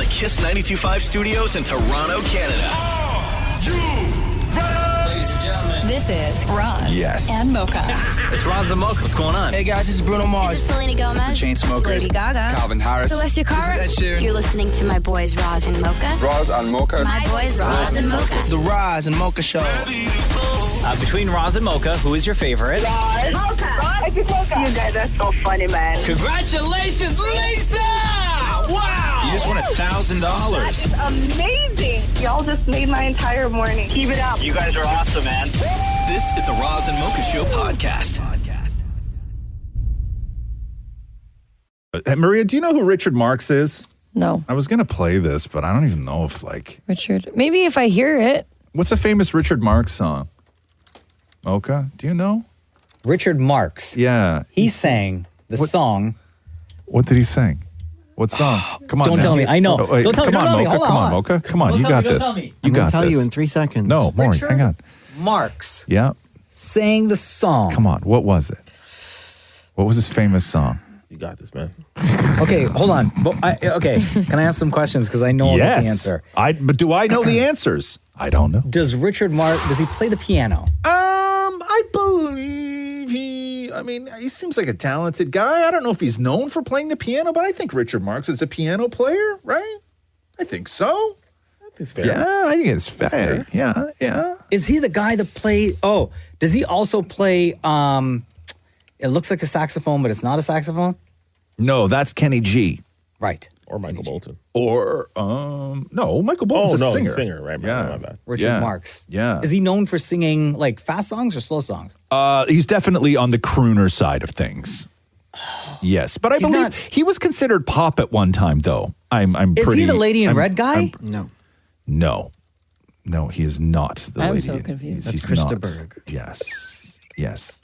the Kiss 92.5 studios in Toronto, Canada. Are you ready? Ladies and gentlemen, this is Roz and Mocha. It's Roz and Mocha. What's going on? Hey guys, this is Bruno Mars. This is Selena Gomez. The Chainsmokers. Lady Gaga. Calvin Harris. Celestia Cara. This is Ed Sheeran. You're listening to my boys Roz and Mocha. Roz and Mocha. My boys Roz and Mocha. The Roz and Mocha Show. Between Roz and Mocha, who is your favorite? Mocha. Mocha. You guys are so funny, man. Congratulations, Lisa! Wow! You just won $1,000. That is amazing. Y'all just made my entire morning. Keep it up. You guys are awesome, man. This is the Roz and Mocha Show podcast. Maria, do you know who Richard Marx is? No. I was going to play this, but I don't even know if, Richard. Maybe if I hear it. What's a famous Richard Marx song? Mocha, do you know? Richard Marx. Yeah. He sang the song. What did he sing? What song? Come on. Don't tell me. I know. Don't tell me. Come on, Mocha. Hold Come on, Mocha. Come on. You got this. You got this. I'll tell you in 3 seconds. No, more. Hang on. Marx. Yeah. Sang the song. Come on. What was it? What was his famous song? You got this, man. Okay, hold on. Okay, can I ask some questions? Because I know the answer. But do I know the answers? I don't know. Does he play the piano? I believe he seems like a talented guy. I don't know if he's known for playing the piano, but I think Richard Marx is a piano player, right? I think so. I think it's fair. Yeah, I think it's fair. Yeah. Is he the guy that does he also play, it looks like a saxophone, but it's not a saxophone? No, that's Kenny G. Right. Or Michael Bolton. Or, no, Michael Bolton's a singer. Singer, right? Yeah. My bad. Richard Marx. Yeah. Is he known for singing like fast songs or slow songs? He's definitely on the crooner side of things. Yes, but I believe he was considered pop at one time, though. Is he the Lady in Red guy? No, he is not the lady. I'm so confused. That's Krista Berg. Yes.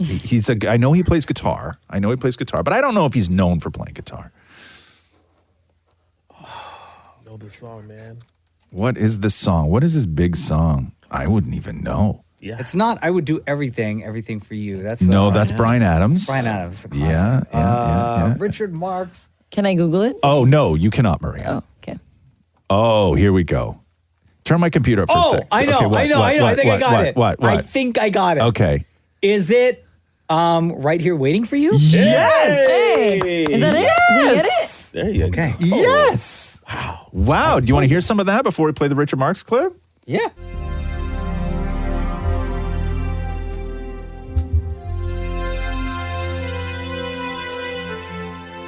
I know he plays guitar. But I don't know if he's known for playing guitar. Know this song, man. What is the song? What is his big song? I wouldn't even know. Yeah. It's not I Would Do Everything for You. That's that's Bryan Adams. Bryan Adams. Yeah. Richard Marx. Can I Google it? Oh, no, you cannot, Maria. Oh, okay. Oh, here we go. Turn my computer up for a sec. I know. I think I got it. What? I think I got it. Okay. Is it Right Here Waiting for You? Yes! Hey! Is that it? Did you get it? There you go. Okay. Yes! Wow. Do you want to hear some of that before we play the Richard Marx clip? Yeah.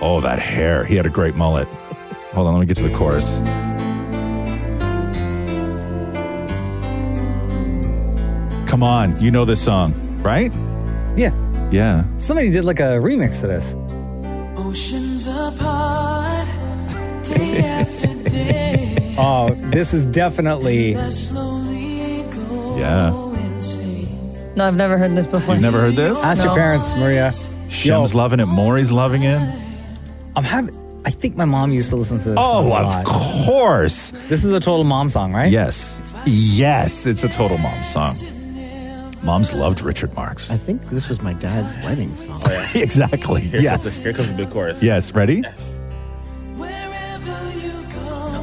Oh, that hair. He had a great mullet. Hold on, let me get to the chorus. Come on, you know this song, right? Yeah. Somebody did like a remix to this. Oceans apart, day after day. Oh, this is definitely. Yeah. No, I've never heard this before. You've never heard this? Ask your parents, Maria. Shem's loving it. Maury's loving it. I think my mom used to listen to this song a lot. Of course. This is a total mom song, right? Yes, it's a total mom song. Moms loved Richard Marx. I think this was my dad's wedding song. Oh, yeah. Exactly. Here Yes. comes the big chorus. Yes, ready? Yes.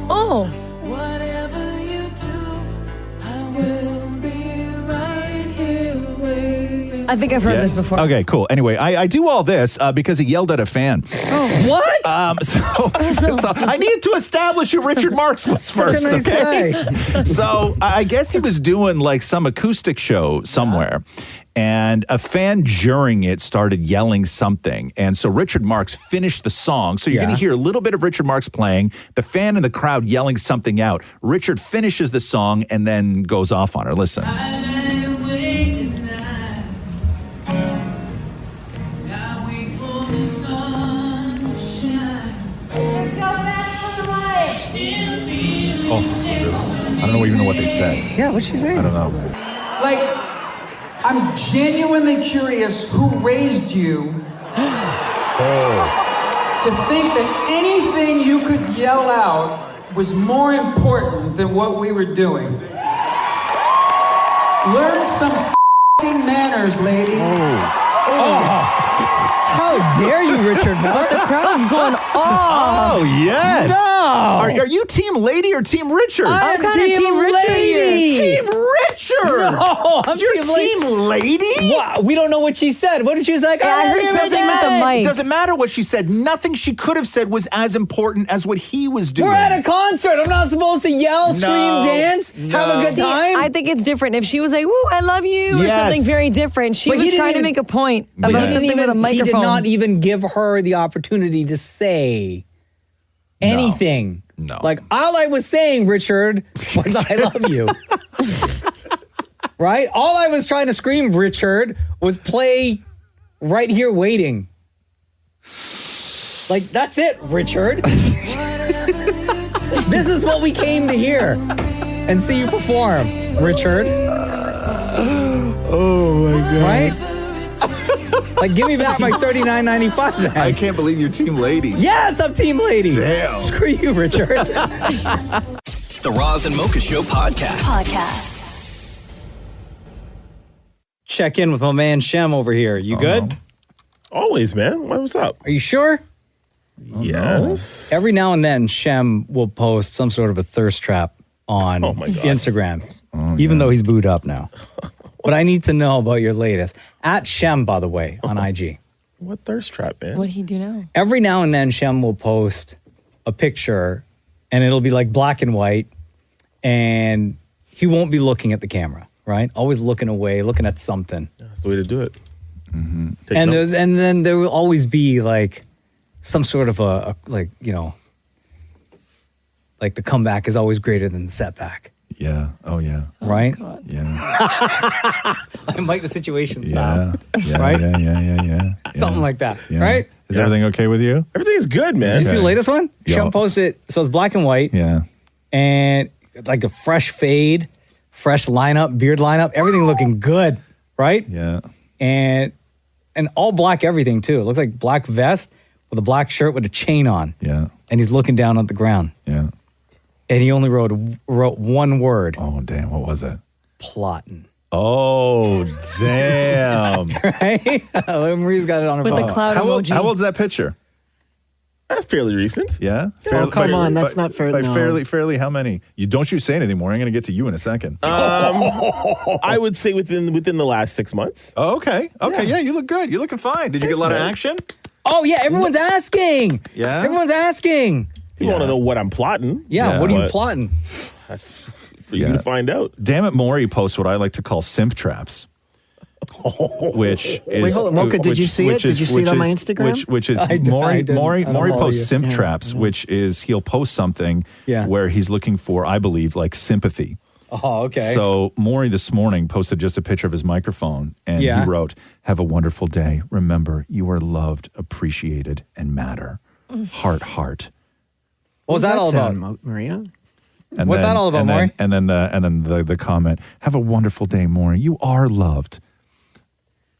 Oh. Whatever you do, I will be right here waiting. I think I've heard this before. Okay, cool. Anyway, I do all this because he yelled at a fan. Oh, what? So I needed to establish who Richard Marx was first. Such a nice guy. So I guess he was doing like some acoustic show somewhere. And a fan during it started yelling something. And so Richard Marx finished the song. So you're going to hear a little bit of Richard Marx playing, the fan in the crowd yelling something out. Richard finishes the song and then goes off on her. Listen. Oh, I don't even know what they said. Yeah, what'd she say? I don't know. Like, I'm genuinely curious who raised you to think that anything you could yell out was more important than what we were doing. Learn some f***ing manners, lady. How dare you, Richard Marx? The crowd's going off. Oh, yes. No. Are you Team Lady or Team Richard? I'm kinda Team Richard here. Team Richard. No, I'm You're Team Lady? What? We don't know what she said. What if she was like, I heard something with the mic. It doesn't matter what she said. Nothing she could have said was as important as what he was doing. We're at a concert. I'm not supposed to yell, scream, dance, have a good See, time. I think it's different. If she was like, "Woo, I love you," or Yes. something very different, she But he was didn't trying to even- make a point But about he something with a He microphone. did not even give her the opportunity to say anything. No. Like, all I was saying, Richard, was I love you. Right? All I was trying to scream, Richard, was play Right Here Waiting. Like, that's it, Richard. This is what we came to hear and see you perform, Richard. Oh, my God. Right? Like, give me back my $39.95 then. I can't believe you're Team Lady. Yes, I'm Team Lady. Damn. Screw you, Richard. The Roz and Mocha Show podcast. Check in with my man Shem over here. You good? Always, man. What's up? Are you sure? Yes. Every now and then, Shem will post some sort of a thirst trap on Oh, my God. Instagram, even though he's booed up now. But I need to know about your latest. At Shem, by the way, on IG. What thirst trap, man? What did he do now? Every now and then, Shem will post a picture, and it'll be like black and white, and he won't be looking at the camera, right? Always looking away, looking at something. That's the way to do it. And then there will always be like some sort of a like, you know, like the comeback is always greater than the setback. Yeah. Oh, yeah. Right? Yeah. I might the situation style. Yeah. Right? Yeah. Something like that. Yeah. Right? Is everything okay with you? Everything is good, man. Did you see the latest one? Yo. Shem posted, so it's black and white. Yeah. And like a fresh fade, fresh lineup, beard lineup, everything looking good. Right? Yeah. And all black everything too. It looks like black vest with a black shirt with a chain on. Yeah. And he's looking down at the ground. Yeah. And he only wrote one word. Oh, damn. What was it? Plotting. Oh, damn. Right? Marie's got it on her With phone. the cloud emoji. How old's that picture? That's fairly recent. Yeah. Oh, come on, that's not fair. Like No. fairly. How many? Don't you say anything more? I'm going to get to you in a second. I would say within the last 6 months. Oh, okay. Yeah, you look good. You're looking fine. Did you get a lot of action? Oh, yeah. Everyone's asking. Yeah? Everyone's asking. You want to know what I'm plotting? Yeah. Yeah. What are you But plotting? That's for you to find out. Damn it, Maury posts what I like to call simp traps. Which is Wait, hold on, Mocha, did you see it? Did you see it on my Instagram? Which is I Maury didn't. I don't Maury follow posts you. simp Yeah. traps, which is he'll post something Yeah. where he's looking for, I believe, like sympathy. Oh, okay. So Maury this morning posted just a picture of his microphone, and Yeah. he wrote, "Have a wonderful day. Remember, you are loved, appreciated, and matter. Heart." what was that all about? Maria? And What's that all about, Maury? And then the comment, "Have a wonderful day, Maury. You are loved."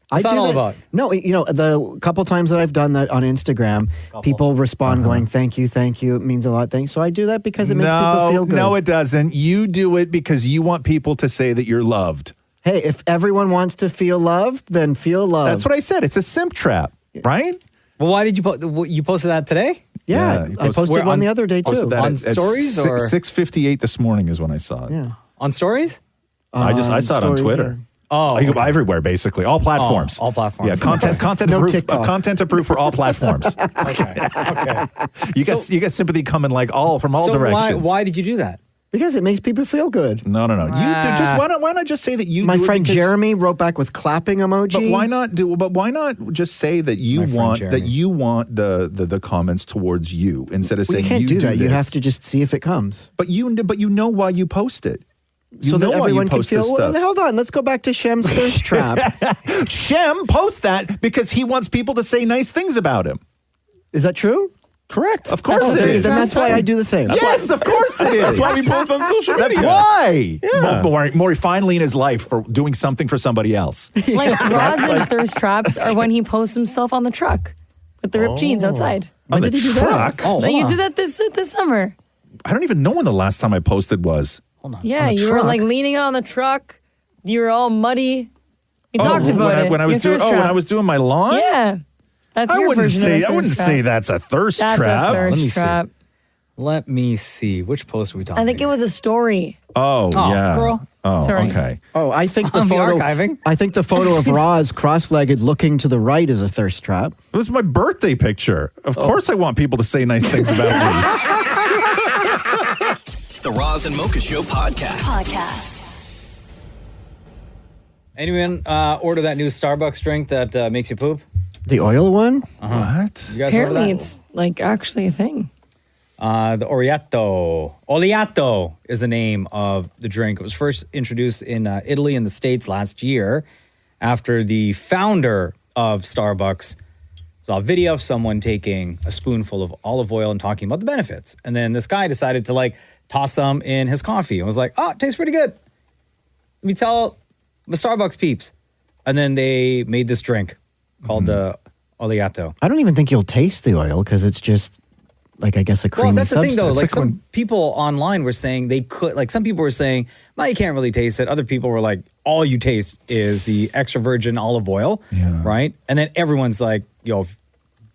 What's that all about? No, you know, the couple times that I've done that on Instagram, people respond going, thank you, it means a lot, thanks. So I do that because it makes people feel good. No, it doesn't. You do it because you want people to say that you're loved. Hey, if everyone wants to feel loved, then feel loved. That's what I said. It's a simp trap, right? Well, why did you posted that today? Yeah, you I posted Where one on- the other day too. Posted that On at stories or- 6:58 this morning is when I saw it. Yeah. On stories? I saw it on stories, Twitter. Oh, You go everywhere, basically. All platforms. all platforms. Yeah, content No approved. TikTok. Content approved for all platforms. okay. You get sympathy coming like from all So directions. why did you do that? Because it makes people feel good. No. You do, just why not just say that you My do it friend because- Jeremy wrote back with clapping emoji. But why not just say that you My friend want Jeremy. the comments towards you instead of We saying can't you do that. This. You have to just see if it comes. But you know why you post it. You so know that why everyone you can post feel. this Well, stuff. hold on. Let's go back to Shem's thirst trap. Shem posts that because he wants people to say nice things about him. Is that true? Correct. Of course it is. Then that's why I do the same. Yes, of course it is. That's why we post on social media. That's why. Yeah. Maury finally in his life for doing something for somebody else. Like Roz's thirst traps are when he posts himself on the truck with the ripped jeans outside. On the did he do that? truck. Oh, No, hold you on. did that this summer. I don't even know when the last time I posted was. Hold on. Yeah, you were truck? like leaning on the truck. You were all muddy. You talked about it. When I was Your thirst trap. doing my lawn. Yeah. That's your version of a thirst I wouldn't trap. say that's a thirst That's trap. a thirst Let me trap. see. Let me see. Which post are we talking I think it was a story. Oh, yeah. girl. Oh, Sorry. okay. Oh, I think the I'll be photo. archiving. I think the photo of Roz cross-legged looking to the right is a thirst trap. It was my birthday picture. Of course I want people to say nice things about me. The Roz and Mocha Show Podcast. Anyone order that new Starbucks drink that makes you poop? The oil one? What? You guys Apparently, order that? it's like actually a thing. The Oleato is the name of the drink. It was first introduced in Italy and the States last year after the founder of Starbucks saw a video of someone taking a spoonful of olive oil and talking about the benefits. And then this guy decided to like toss some in his coffee and was like, oh, it tastes pretty good. Let me tell the Starbucks peeps. And then they made this drink called the Oleato. I don't even think you'll taste the oil because it's just like, I guess, a creamy Well, that's the substance. thing, though. Like, some people online were saying they could, like, some people were saying, well, you can't really taste it. Other people were like, all you taste is the extra virgin olive oil, right? And then everyone's like, yo,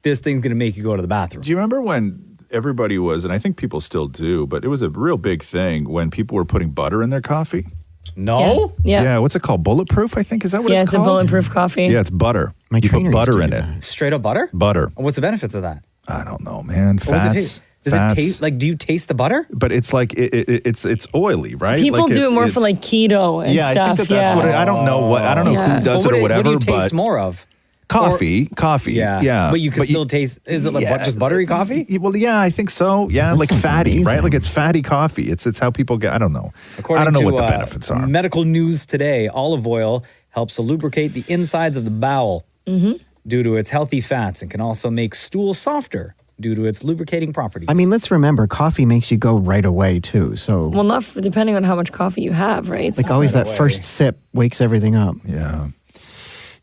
this thing's going to make you go to the bathroom. Do you remember when everybody was, and I think people still do, but it was a real big thing when people were putting butter in their coffee? No? Yeah. Yeah, what's it called? Bulletproof, I think? Is that what Yeah, it's it's a called? bulletproof coffee. Yeah, it's butter. My you trainer put used to butter in do it. that. Straight up butter? Butter. What's the benefits of that? I don't know, man. What does it Fats. taste? Does fats. it taste like, do you taste the butter? But it's like, it's oily, right? People like do it more for like keto and yeah, stuff. I think that's what I don't know Yeah. who does But it or whatever, what do you taste but more of? coffee. Yeah. But you can still taste, is it like just buttery coffee? Well, yeah, I think so. Yeah, That like sounds fatty, amazing. right? Like it's fatty coffee. It's how people get, I don't know. According I don't know to, what the benefits are. Medical News Today, olive oil helps to lubricate the insides of the bowel due to its healthy fats and can also make stool softer due to its lubricating properties. I mean, let's remember, coffee makes you go right away, too. So, Well, not depending on how much coffee you have, right? like, always that first sip wakes everything up. Yeah.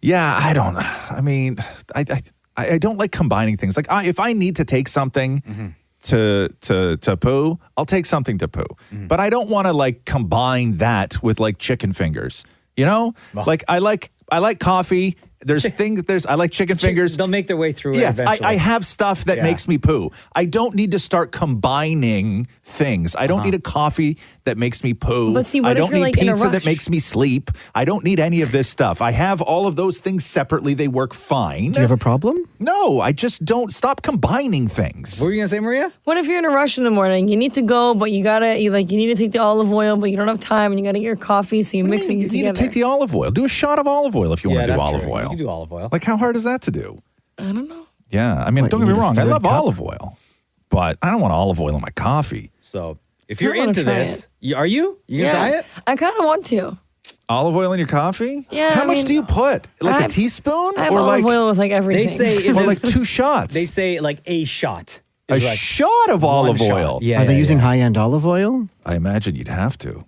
Yeah, I don't know. I mean, I don't like combining things. Like if I need to take something to poo, I'll take something to poo. But I don't want to like combine that with like chicken fingers. You know? Like I like coffee. I like chicken fingers. They'll make their way through Yes, it eventually. I have stuff that makes me poo. I don't need to start combining things. I don't need a coffee that makes me poo. But see, what I if don't you're, need like, in a pizza that rush? makes me sleep. I don't need any of this stuff. I have all of those things separately. They work fine. Do you have a problem? No, I just don't. Stop combining things. What were you going to say, Maria? What if you're in a rush in the morning? You need to go, but you need to take the olive oil, but you don't have time, and you got to get your coffee, so you're mixing You it need together. to take the olive oil. Do a shot of olive oil if you want to do that's olive true. oil. You can do olive oil. Like, how hard is that to do? I don't know. Yeah, I mean, What, don't you get me need a wrong. I third love cup? olive oil, but I don't want olive oil in my coffee. So if I you're wanna into try this, are you? You going to try it? I kind of want to. Olive oil in your coffee? Yeah, How I much mean, do you put? Like I a teaspoon? I have or olive like oil with like everything. They say or like 2 shots? They say like a shot. a is like shot of one olive shot. oil. Yeah, Are they yeah, using yeah. high-end olive oil? I imagine you'd have to.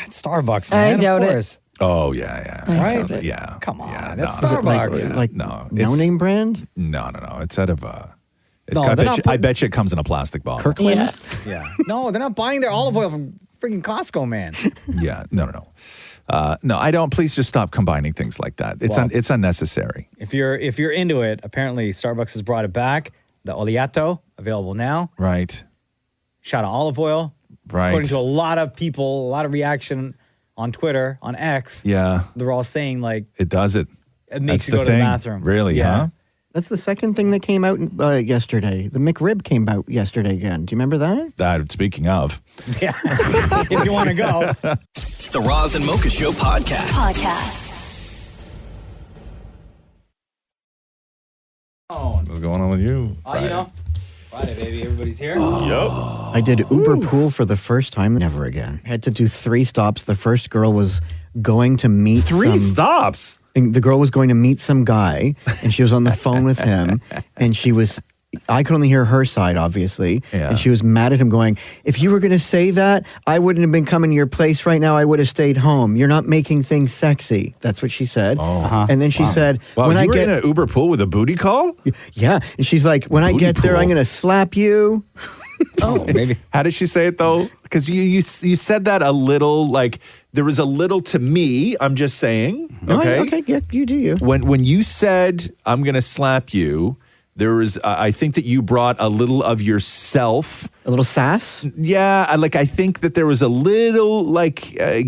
It's Starbucks, I man. doubt of it. course. Oh yeah. I Right? doubt it. Yeah. Come on, Yeah, that's no. Is it Starbucks. like No, it's- no-name brand? No. It's out of No, they're not I bet you it comes in a plastic bottle. Kirkland? Yeah. Yeah. No, they're not buying their olive oil from freaking Costco, man. Yeah. No. No, I don't. Please just stop combining things like that. It's Well- it's unnecessary. If you're into it, apparently Starbucks has brought it back. The Oleato, available now. Right. Shot of olive oil. Right. According to a lot of people, a lot of reaction on Twitter, on X. Yeah. They're all saying like It does it. it makes That's you go the to the thing. bathroom. Really? Yeah. Huh? That's the second thing that came out yesterday. The McRib came out yesterday again. Do you remember that? Speaking of, Yeah. If you want to go. The Roz and Mocha Show Podcast. what's going on with you? Friday, baby. Everybody's here. I did Uber Pool for the first time. Never again. I had to do 3 stops. The first girl was going to meet 3 stops. And the girl was going to meet some guy, and she was on the phone with him, and I could only hear her side, obviously. Yeah. And she was mad at him going, if you were going to say that, I wouldn't have been coming to your place right now. I would have stayed home. You're not making things sexy. That's what she said. And then she said, Wow, when you I were get in an Uber pool with a booty call? Yeah. And she's like, when I Booty get there, pool. I'm going to slap you. Oh, maybe. How did she say it though? Because you said that a little, like there was a little to me. I'm just saying. No, Okay. okay. Yeah, you do you. When you said I'm gonna slap you, I think that you brought a little of yourself. A little sass? Yeah, I think that there was a little,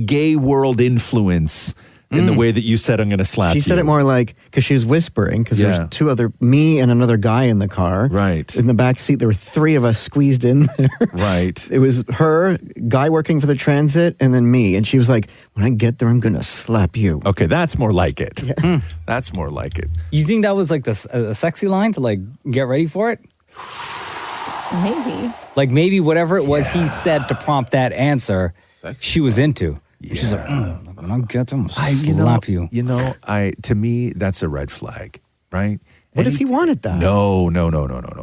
gay world influence in the way that you said, I'm going to slap you. She said it more like, because she was whispering, because there's me and another guy in the car. Right. In the back seat, there were 3 of us squeezed in there. Right. It was her, guy working for the transit, and then me. And she was like, when I get there, I'm going to slap you. Okay, that's more like it. That's more like it. You think that was like a sexy line to get ready for it? Maybe. Maybe whatever it was he said to prompt that answer, she was into. Yeah. She's like, I'll get them, slap you. To me, that's a red flag, right? What if he wanted that? No.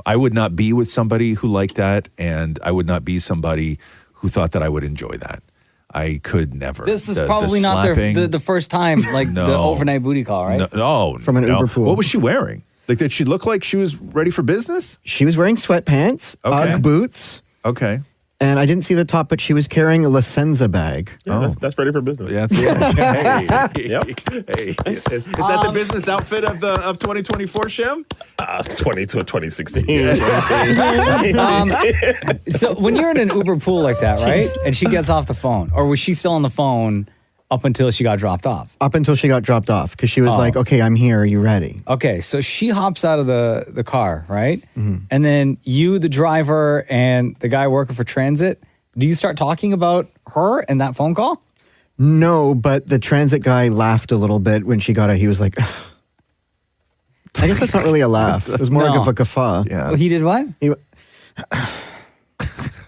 I would not be with somebody who liked that, and I would not be somebody who thought that I would enjoy that. I could never. This is probably not the first time, the overnight booty call, right? No. From an Uber pool. What was she wearing? Did she look like she was ready for business? She was wearing sweatpants, Ugg boots. Okay. And I didn't see the top, but she was carrying a La Senza bag. Yeah, that's ready for business. Yeah, Hey. Is that the business outfit of 2024, Shem? 2016. So when you're in an Uber pool like that, right? And she gets off the phone, or was she still on the phone up until she got dropped off? Up until she got dropped off, because she was like, okay, I'm here. Are you ready? Okay, so she hops out of the car, right? Mm-hmm. And then you, the driver, and the guy working for transit, do you start talking about her and that phone call? No, but the transit guy laughed a little bit when she got out. He was like, I guess that's not really a laugh. It was more like a guffaw. Yeah. Well, he did what?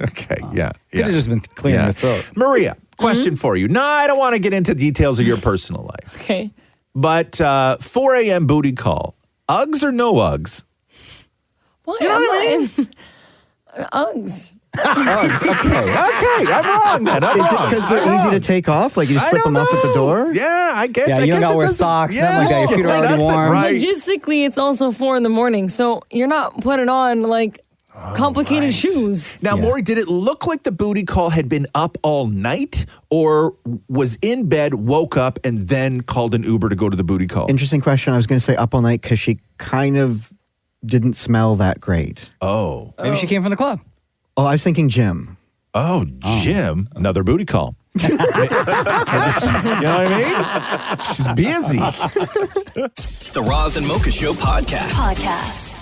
Okay, yeah. Could have just been clearing his throat. Maria, question for you. No, I don't want to get into details of your personal life. Okay. But 4 a.m. booty call, Uggs or no Uggs? What? You know what I mean? Uggs. Uggs, okay. I'm wrong then. Is it because they're easy to take off? Like you just slip them off at the door? Yeah, I guess. Yeah, you don't got to wear socks, nothing like that. Your feet are already warm. Right. Logistically, it's also 4 a.m, so you're not putting on complicated shoes. Now, Maury, did it look like the booty call had been up all night, or was in bed, woke up, and then called an Uber to go to the booty call? Interesting question. I was going to say up all night because she kind of didn't smell that great. Oh. Maybe she came from the club. Oh, I was thinking gym. Oh, gym. Another booty call. You know what I mean? She's busy. The Roz and Mocha Show podcast.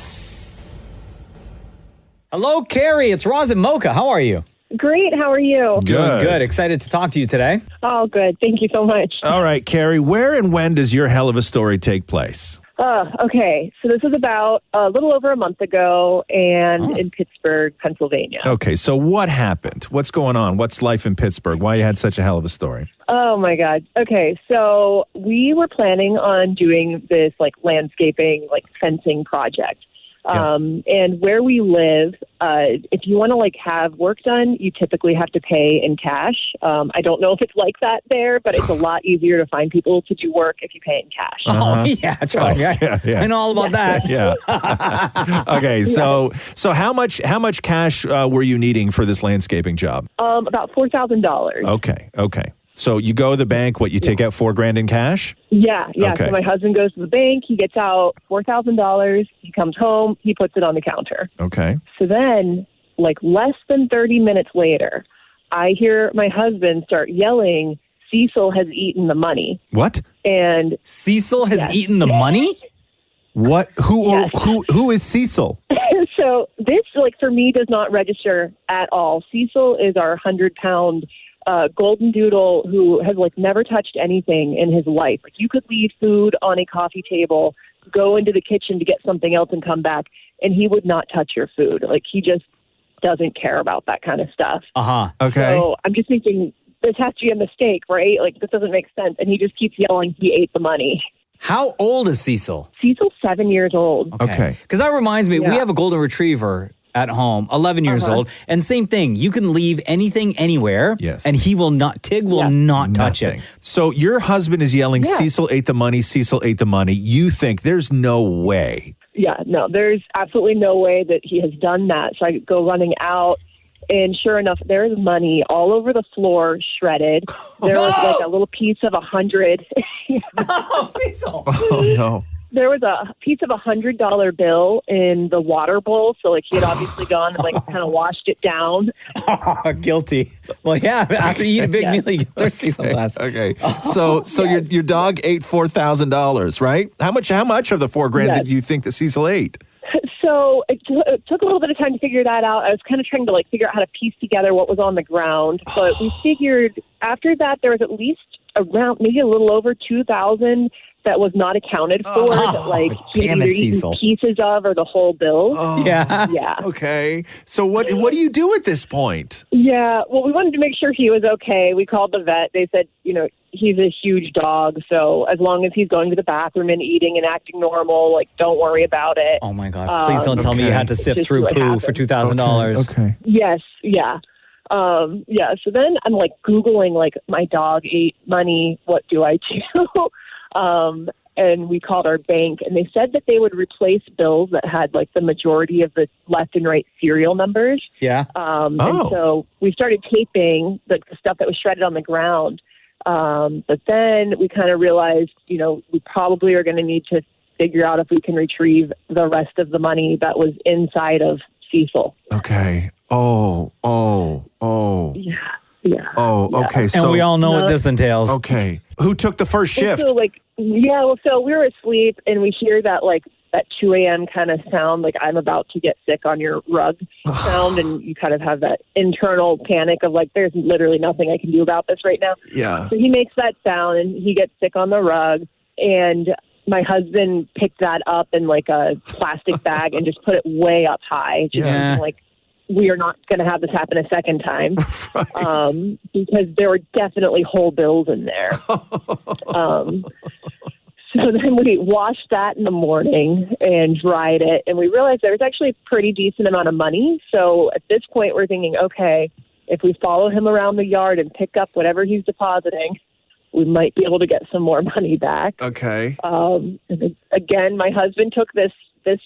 Hello, Carrie. It's Roz and Mocha. How are you? Great. How are you? Doing good. Excited to talk to you today. Oh, good. Thank you so much. All right, Carrie, where and when does your hell of a story take place? Okay. So this was about a little over a month ago and in Pittsburgh, Pennsylvania. Okay. So what happened? What's going on? What's life in Pittsburgh? Why you had such a hell of a story? Oh, my God. Okay. So we were planning on doing this landscaping, fencing project. And where we live, if you want to have work done, you typically have to pay in cash. I don't know if it's like that there, but it's a lot easier to find people to do work if you pay in cash. Oh yeah, trust me. I know all about that. Yeah. Okay. So how much cash were you needing for this landscaping job? About $4,000. Okay. So you go to the bank, you take out $4,000 in cash? Yeah. Okay. So my husband goes to the bank, he gets out $4,000, he comes home, he puts it on the counter. Okay. So then, less than 30 minutes later, I hear my husband start yelling, Cecil has eaten the money. What? And Cecil has eaten the money? What? Who is Cecil? So this, for me, does not register at all. Cecil is our 100-pound golden doodle who has never touched anything in his life. You could leave food on a coffee table, go into the kitchen to get something else and come back, and he would not touch your food. He just doesn't care about that kind of stuff. Okay. So I'm just thinking this has to be a mistake, right? This doesn't make sense. And he just keeps yelling, he ate the money. How old is Cecil? Cecil's 7 years old. Okay. Because that reminds me, we have a golden retriever at home, 11 years old. And same thing, you can leave anything anywhere, and he will not, Tig will not touch it. So your husband is yelling, Cecil ate the money, Cecil ate the money. You think there's no way. Yeah, no, there's absolutely no way that he has done that. So I go running out, and sure enough, there's money all over the floor, shredded. There was a little piece of 100. Oh, Cecil. Oh, no. there was a piece of $100 bill in the water bowl. So like he had obviously gone and like kind of washed it down. Guilty. Well, yeah, after you eat a big meal, you get thirsty sometimes. Okay. So your dog ate $4,000, right? How much of the $4,000 did you think that Cecil ate? So it took a little bit of time to figure that out. I was kind of trying to like figure out how to piece together what was on the ground. But we figured after that there was at least around maybe a little over 2,000 that was not accounted for. That like he either eaten pieces of or the whole bill. Yeah. Okay. So what do you do at this point? Yeah. Well, we wanted to make sure he was okay. We called the vet. They said, he's a huge dog, so as long as he's going to the bathroom and eting and acting normal, like, don't worry about it. Oh, my God. Please don't tell me you had to sift through poo for $2,000. Okay. Yes, yeah. So then I'm, like, Googling, like, my dog ate money. What do I do? And we called our bank, and they said that they would replace bills that had, like, the majority of the left and right serial numbers. Yeah. And so we started taping the stuff that was shredded on the ground. But then we kind of realized, we probably are going to need to figure out if we can retrieve the rest of the money that was inside of Cecil. Okay. Oh. Yeah. Oh, okay. And So we all know what this entails. Okay. Who took the first shift? So we were asleep and we hear that like that 2 a.m. kind of sound, like I'm about to get sick on your rug sound, and you kind of have that internal panic of like, there's literally nothing I can do about this right now. Yeah. So he makes that sound and he gets sick on the rug, and my husband picked that up in like a plastic bag and just put it way up high. Like, we are not going to have this happen a second time. Right. Because there were definitely whole bills in there. So then we washed that in the morning and dried it, and we realized there was actually a pretty decent amount of money. So at this point, we're thinking, okay, if we follow him around the yard and pick up whatever he's depositing, we might be able to get some more money back. Okay. And again, my husband took this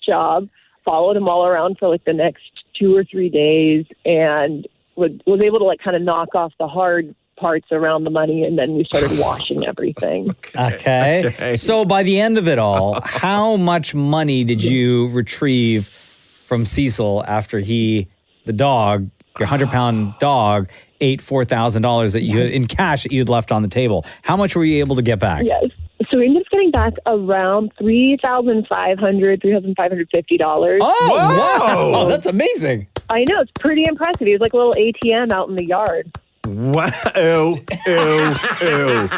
job, followed him all around for like the next 2 or 3 days, and was able to like kind of knock off the hard parts around the money, and then we started washing everything. Okay. So by the end of it all, how much money did you retrieve from Cecil after the dog, your 100-pound dog, ate $4,000 that you had in cash that you had left on the table? How much were you able to get back? Yes. So we ended up getting back around $3,550. Oh, wow. That's amazing. I know. It's pretty impressive. He was like a little ATM out in the yard. Wow. Ew.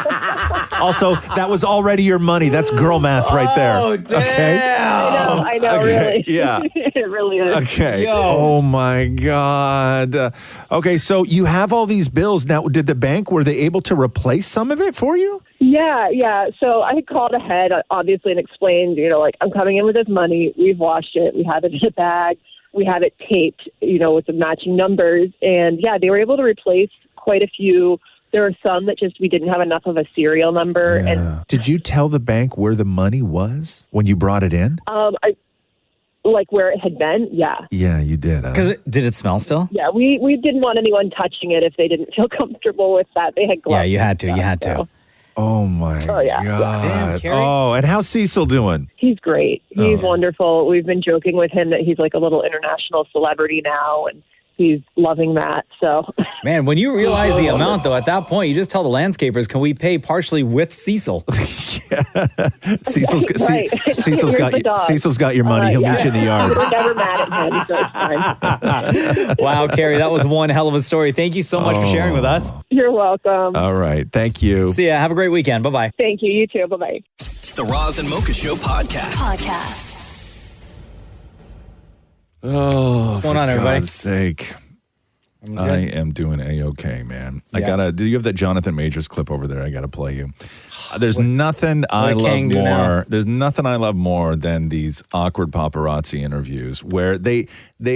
Also, that was already your money. That's girl math right there. Oh, damn. Okay. I know, Okay, really. yeah. It really is. Okay. Yo. Oh, my God. Okay, so you have all these bills. Now, did the bank, were they able to replace some of it for you? Yeah. So I had called ahead, obviously, and explained, like, I'm coming in with this money. We've washed it. We have it in a bag. We have it taped, with the matching numbers. And, yeah, they were able to replace quite a few. There were some that just we didn't have enough of a serial number. Yeah. And did you tell the bank where the money was when you brought it in? Like where it had been, yeah. Yeah, you did. Because did it smell still? Yeah, we didn't want anyone touching it if they didn't feel comfortable with that. They had gloves. Yeah, you had to. Oh, my God. Damn, Carrie. Oh, and how's Cecil doing? He's great. He's wonderful. We've been joking with him that he's like a little international celebrity now, and he's loving that. So, man, when you realize the amount, though, at that point, you just tell the landscapers, "Can we pay partially with Cecil?" Cecil's got your money. He'll meet you in the yard. We're never mad at him, so it's fine. Wow, Carrie, that was one hell of a story. Thank you so much for sharing with us. You're welcome. All right, thank you. See ya. Have a great weekend. Bye bye. Thank you. You too. Bye bye. The Roz and Mocha Show podcast. Oh, what's going on, everybody? God's sake. I am doing A-okay, man. Do you have that Jonathan Majors clip over there? I gotta play you. There's nothing I love more. There's nothing I love more than these awkward paparazzi interviews where they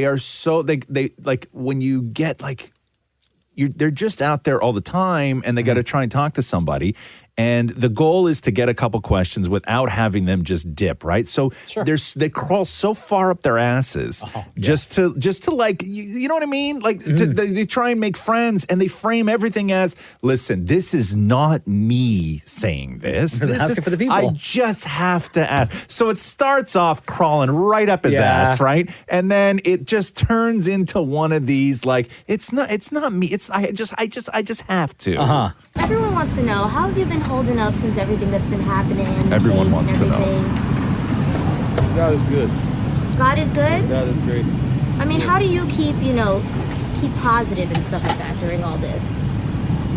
are so they like when you get like they're just out there all the time and they got to try and talk to somebody. And the goal is to get a couple questions without having them just dip, right? So they crawl so far up their asses just to like, you know what I mean? Like they try and make friends, and they frame everything as, listen, this is not me saying this. This asking for the people. I just have to ask. So it starts off crawling right up his ass, right? And then it just turns into one of these like, it's not me. I just have to. Everyone wants to know, how have you been holding up since everything that's been happening? Everyone wants to know. God is good. God is good? God is great. I mean, how do you keep positive and stuff like that during all this?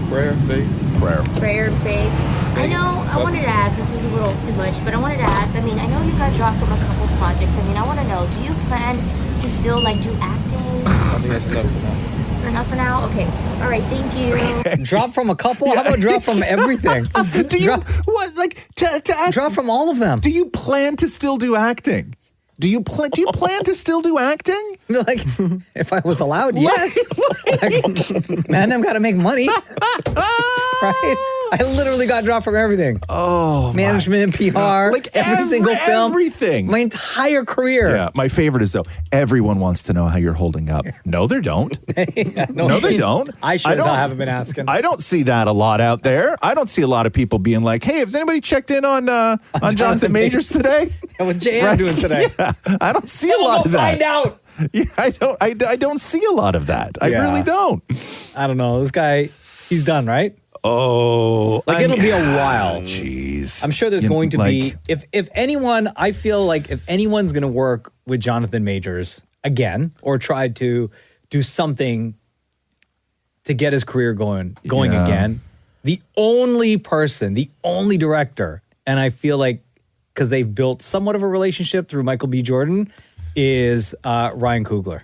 Prayer, faith. Prayer and faith. I know, I wanted to ask, this is a little too much, but I wanted to ask, I mean, I know you got dropped from a couple projects. I mean, I want to know, do you plan to still, do acting? I think that's enough for now. Enough for now? Okay. All right, thank you. Drop from a couple? How about drop from everything? Do you, to ask, drop from all of them? Do you plan to still do acting? Do you plan to still do acting? Like, if I was allowed, yes. Man, I've got to make money. Right? I literally got dropped from everything. Oh, management, PR, like every single film, everything. My entire career. Yeah, my favorite is though, everyone wants to know how you're holding up. No, they don't. No, they don't. I sure as hell haven't been asking. I don't see that a lot out there. I don't see a lot of people being like, "Hey, has anybody checked in on Jonathan Majors today?" Yeah, what's JM doing today? Yeah, I don't see a lot of that. Find out. Yeah, I don't see a lot of that. I really don't. I don't know. This guy, he's done, right? Oh, it'll be a while. Jeez, I'm sure there's going to be. If anyone, I feel like if anyone's going to work with Jonathan Majors again or try to do something to get his career going again, the only person, the only director, and I feel like because they've built somewhat of a relationship through Michael B. Jordan, is Ryan Coogler.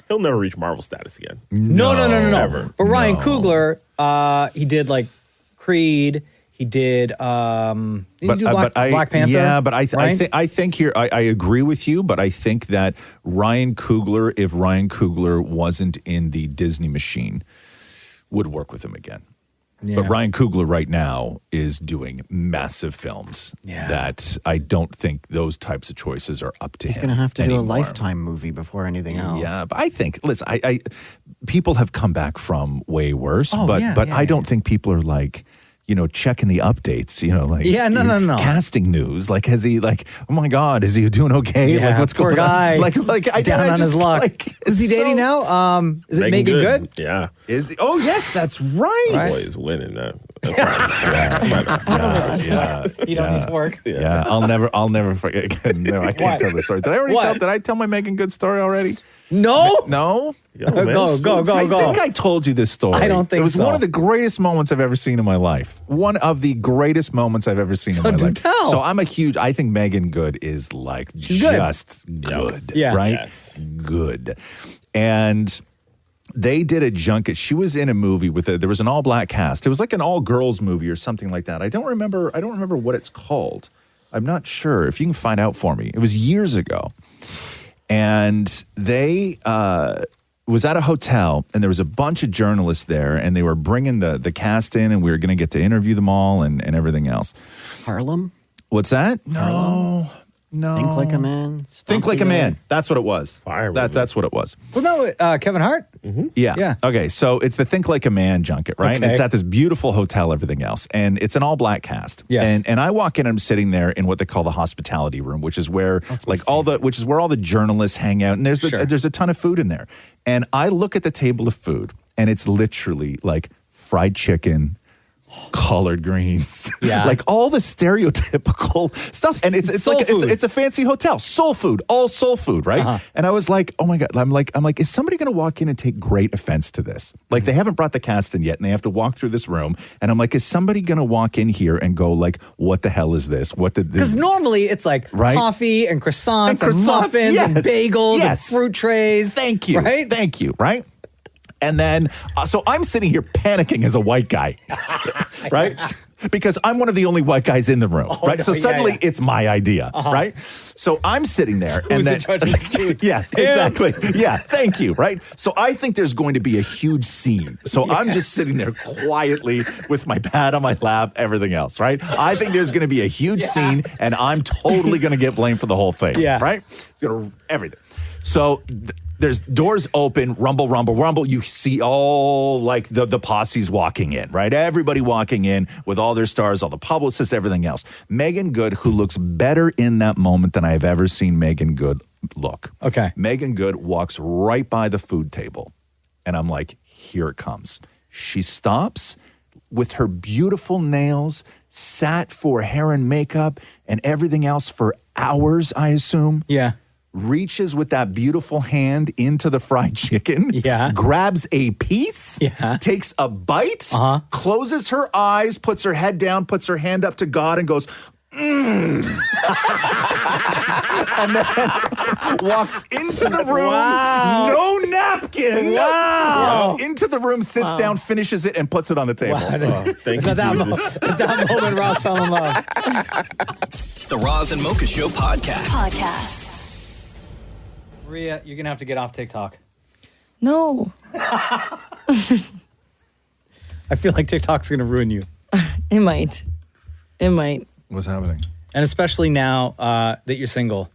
He'll never reach Marvel status again. No. Ever. But Ryan Coogler, he did like Creed. He did. Black Panther. Yeah, but I think here I agree with you. But I think that Ryan Coogler, if Ryan Coogler wasn't in the Disney machine, would work with him again. Yeah. But Ryan Coogler right now is doing massive films that I don't think those types of choices are up to him. He's going to have to anymore. do a Lifetime movie before anything else. Yeah, but I think, listen, I people have come back from way worse, but I don't think people are like, checking the updates, no. Casting news. Like, has he, oh my God, is he doing okay? Yeah, like, what's poor going guy. on? Down on his luck. Is he dating now? Is it Megan Good? Yeah. Is he? Oh, yes, that's right. Boy, he's winning that. You don't need to work. Yeah, I'll never forget. No, I can't tell the story. Did I tell my Megan Good story already? No. No? Go. I think I told you this story. I don't think so. It was one of the greatest moments I've ever seen in my life. One of the greatest moments I've ever seen in my life. Tell. So I think Megan Good is just good. Yeah. Right? Yes. Good. And they did a junket. She was in a movie there was an all-black cast. It was like an all-girls movie or something like that. I don't remember what it's called. I'm not sure. If you can find out for me. It was years ago. And they was at a hotel, and there was a bunch of journalists there, and they were bringing the cast in, and we were going to get to interview them all and everything else. Harlem? What's that? Harlem? No. Think Like a Man? Think Like a Man. That's what it was. That's what it was. Well, no, Kevin Hart? Mm-hmm. Yeah. Okay, so it's the Think Like a Man junket, right? Okay. And it's at this beautiful hotel, everything else. And it's an all-black cast. Yes. And I walk in, I'm sitting there in what they call the hospitality room, which is where all the journalists hang out. And there's a ton of food in there. And I look at the table of food, and it's literally like fried chicken, collard greens, like all the stereotypical stuff, and it's soul like food. it's a fancy hotel, soul food, all soul food, right? Uh-huh. And I was like, oh my God, I'm like, is somebody going to walk in and take great offense to this? Like, they haven't brought the cast in yet, and they have to walk through this room, and I'm like, is somebody going to walk in here and go like, what the hell is this? What did this? Because normally it's like coffee and croissants and muffins yes. and bagels Yes. and fruit trays. Thank you, right? Thank you, right? And then, so I'm sitting here panicking as a white guy. right? Because I'm one of the only white guys in the room, right? no, So suddenly it's my idea, Uh-huh. right? So I'm sitting there, Who's and then in charge of the food? yes, Him. exactly, yeah, thank you, right? So I think there's going to be a huge scene. So I'm just sitting there quietly with my pad on my lap, everything else, right? I think there's going to be a huge scene, and I'm totally going to get blamed for the whole thing, right? It's going to everything. So. There's doors open, rumble, rumble, rumble. You see all like the posse's walking in, right? Everybody walking in with all their stars, all the publicists, everything else. Megan Good, who looks better in that moment than I've ever seen Megan Good look. Okay. Megan Good walks right by the food table. And I'm like, here it comes. She stops with her beautiful nails, sat for hair and makeup and everything else for hours, I assume. Yeah. Reaches with that beautiful hand into the fried chicken, grabs a piece, takes a bite, closes her eyes, puts her head down, puts her hand up to God and goes, and then walks into the room, no napkin, walks into the room, sits down, finishes it, and puts it on the table. Thank you, Jesus. At that moment, Roz fell in love. The Roz and Mocha Show Podcast. Maria, you're going to have to get off TikTok. No. I feel like TikTok's going to ruin you. It might. It might. What's happening? And especially now that you're single.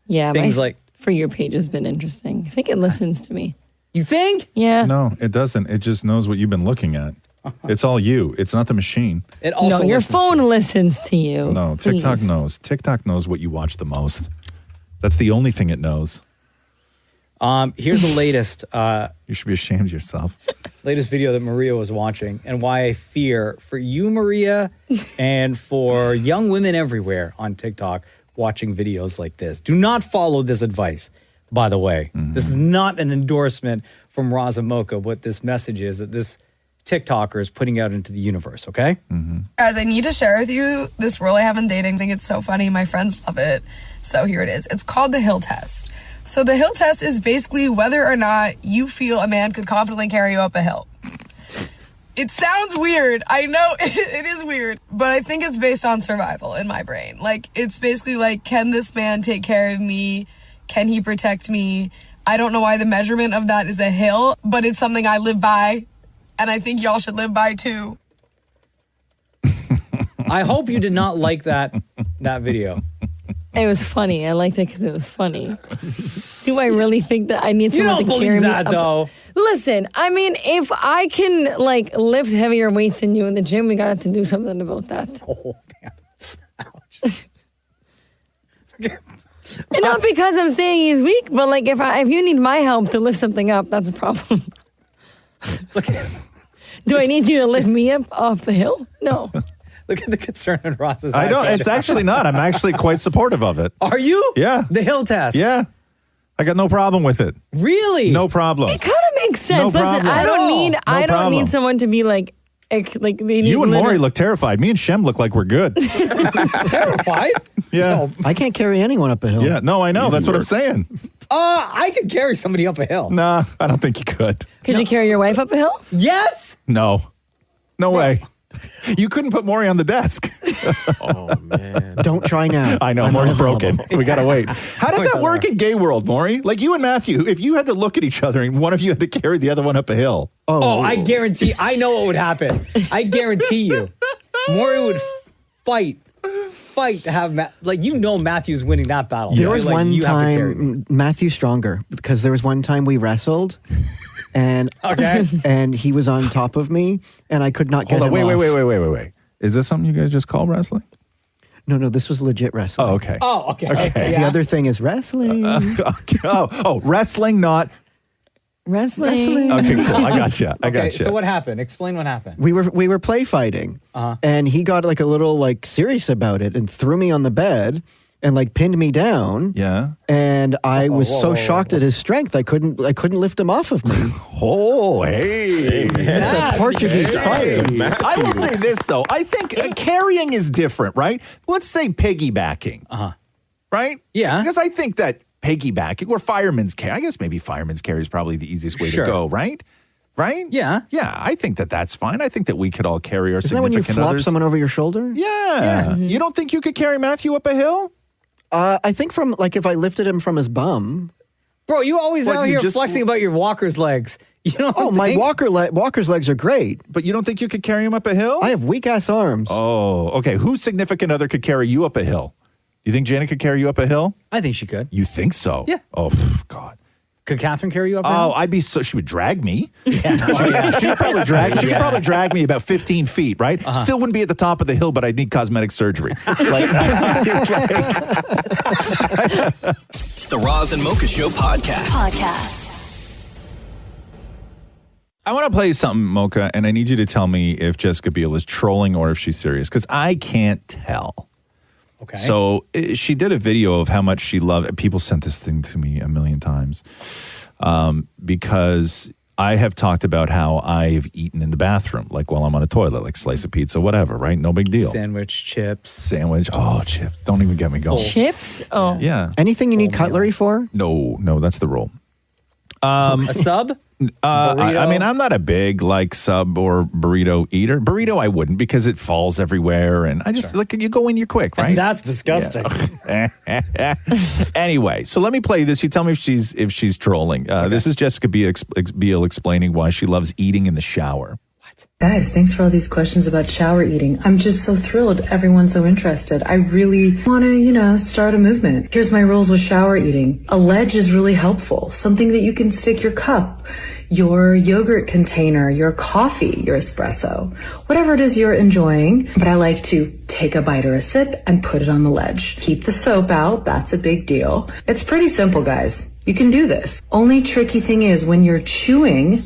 Yeah. Things my like... For Your page has been interesting. I think it listens to me. You think? Yeah. No, it doesn't. It just knows what you've been looking at. It's all you. It's not the machine. It also no, your phone listens to you. No, TikTok Please. knows. TikTok knows what you watch the most. That's the only thing it knows. Here's the latest. You should be ashamed of yourself. Latest video that Maria was watching, and why I fear for you, Maria, and for young women everywhere on TikTok watching videos like this. Do not follow this advice, by the way. This is not an endorsement from Roz and Mocha. What this message is that this TikToker is putting out into the universe, okay? Guys, I need to share with you this rule I have in dating. I think it's so funny. My friends love it. So here it is. It's called the Hill Test. So the Hill Test is basically whether or not you feel a man could confidently carry you up a hill. It sounds weird. I know it is weird, but I think it's based on survival in my brain. Like, it's basically like, can this man take care of me? Can he protect me? I don't know why the measurement of that is a hill, but it's something I live by, and I think y'all should live by too. I hope you did not like that video. It was funny. I liked it because it was funny. Do I really think that I need someone to carry me? You don't believe that, though. Listen, I mean, if I can like lift heavier weights than you in the gym, we got to do something about that. Oh, damn. Ouch. And not because I'm saying he's weak, but like if you need my help to lift something up, that's a problem. Do I need you to lift me up off the hill? No. Look at the concern in Ross's I eyes. don't. It's actually not. I'm actually quite supportive of it. Are you? Yeah. The Hill Test. Yeah. I got no problem with it. Really? No problem. It kind of makes sense. No Listen, problem. I don't problem. need someone to be like they need You and Maury look terrified. Me and Shem look like we're good. Terrified? Yeah. I can't carry anyone up a hill. Yeah. No, I know. That's what I'm saying. I could carry somebody up a hill. Nah, I don't think you could. Could you carry your wife up a hill? Yes. No. No way. You couldn't put Maury on the desk. Oh, man. Don't try now. I know. I'm Maury's unavailable. broken. We got to wait. How does that work in gay world, Maury? Like you and Matthew, if you had to look at each other and one of you had to carry the other one up a hill. Oh, I guarantee. I know what would happen. I guarantee you. Maury would fight to have Matthew's winning that battle. There was Like, one you have to carry me. time Matthew's stronger because there was one time we wrestled and and he was on top of me and I could not get Hold on. him off. Wait. Is this something you guys just call wrestling? No, this was legit wrestling. Oh, okay. Oh, okay. The other thing is wrestling. Wrestling, not Wrestling. Okay, cool. I gotcha. So what happened? Explain what happened. We were play fighting, and he got like a little like serious about it and threw me on the bed and like pinned me down. Yeah. And I was so shocked at his strength, I couldn't lift him off of me. Oh, hey. That's the Portuguese fight. I will say this though. I think carrying is different, right? Let's say piggybacking. Right? Yeah. Because I think that piggybacking or fireman's carry, I guess maybe fireman's carry is probably the easiest way Sure. to go, right? Right? Yeah. Yeah, I think that's fine. I think that we could all carry our Isn't that when significant you flop others. someone over your shoulder? Yeah. You don't think you could carry Matthew up a hill? I think from like if I lifted him from his bum. Bro, you always What, out you here just- flexing about your walker's legs. You don't My think- walker's legs are great. But you don't think you could carry him up a hill? I have weak ass arms. Oh, okay. Whose significant other could carry you up a hill? You think Janet could carry you up a hill? I think she could. You think so? Yeah. Oh, God. Could Catherine carry you up? Oh, I'd be so. She would drag me. She'd probably drag. She'd probably drag me about 15 feet. Right. Still wouldn't be at the top of the hill, but I'd need cosmetic surgery. The Roz and Mocha Show podcast. I want to play you something, Mocha, and I need you to tell me if Jessica Biel is trolling or if she's serious, because I can't tell. Okay. So she did a video of how much she loved. People sent this thing to me a million times because I have talked about how I've eaten in the bathroom, like while I'm on a toilet, like slice of pizza, whatever, right? No big deal. Sandwich, chips. Sandwich. Oh, chips. Don't even get me going. Chips? Oh. Yeah. Anything you need cutlery for? No, that's the rule. A sub? I mean, I'm not a big like sub or burrito eater. Burrito, I wouldn't because it falls everywhere, and I just like you go in, you're quick, right? And that's disgusting. Yeah. Anyway, so let me play you this. You tell me if she's trolling. This is Jessica Biel explaining why she loves eating in the shower. Guys, thanks for all these questions about shower eating. I'm just so thrilled everyone's so interested. I really want to, start a movement. Here's my rules with shower eating. A ledge is really helpful. Something that you can stick your cup, your yogurt container, your coffee, your espresso, whatever it is you're enjoying. But I like to take a bite or a sip and put it on the ledge. Keep the soap out. That's a big deal. It's pretty simple, guys. You can do this. Only tricky thing is when you're chewing,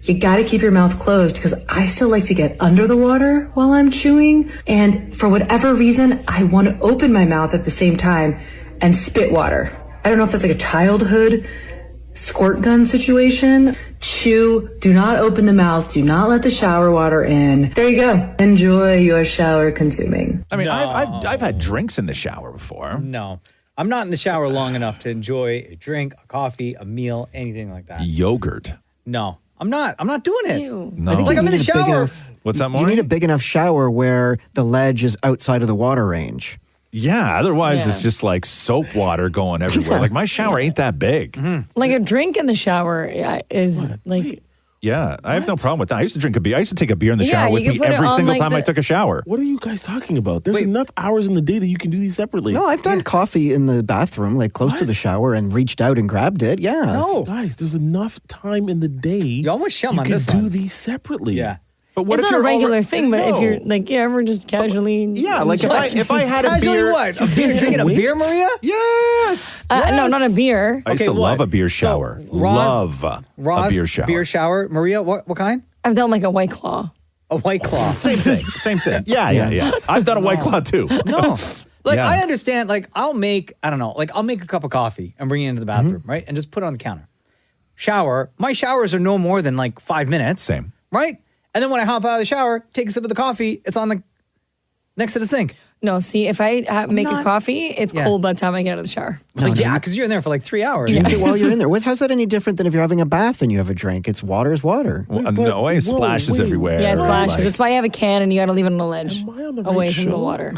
you gotta keep your mouth closed because I still like to get under the water while I'm chewing. And for whatever reason, I want to open my mouth at the same time and spit water. I don't know if that's like a childhood squirt gun situation. Chew, do not open the mouth, do not let the shower water in. There you go. Enjoy your shower consuming. I mean, I've had drinks in the shower before. No. I'm not in the shower long enough to enjoy a drink, a coffee, a meal, anything like that. Yogurt. No. I'm not doing it. No. I think Like you I'm in the need a big shower. enough- What's that, You Maury? need a big enough shower where the ledge is outside of the water range. Yeah, otherwise it's just like soap water going everywhere. Like my shower ain't that big. Like a drink in the shower is like. Yeah, I have no problem with that. I used to drink a beer. I used to take a beer in the Yeah, shower you with can me put it every on, single like, time I took a shower. What are you guys talking about? There's enough hours in the day that you can do these separately. No, I've done coffee in the bathroom, like close to the shower, and reached out and grabbed it. Yeah. No. Guys, there's enough time in the day. You almost shum you on can this do one. these separately. Yeah. But what It's if not a you're regular already- thing, but if No. you're like, ever just casually. Yeah, like if I had a Casually beer. what? A beer, drinking a beer, Maria? Yes. No, not a beer. I used Okay, to love what? a beer shower. So, Roz- love a Roz, beer shower. Beer shower. Maria, what kind? I've done like a White Claw. A White Claw. Same thing. Yeah. I've done a White Claw too. No. Like, Yeah. I understand, like, I'll make a cup of coffee and bring it into the bathroom, right? And just put it on the counter. Shower. My showers are no more than like 5 minutes. Same. Right? And then when I hop out of the shower, take a sip of the coffee, it's on the next to the sink. No, see, if I make a not- coffee, it's Yeah. cold by the time I get out of the shower. Yeah, because you're in there for like 3 hours. Drink it while you're in there. How's that any different than if you're having a bath and you have a drink? It's water is water. No, it splashes everywhere. Yeah, it splashes. Like- That's why you have a can and you got to leave it on the ledge away from the water.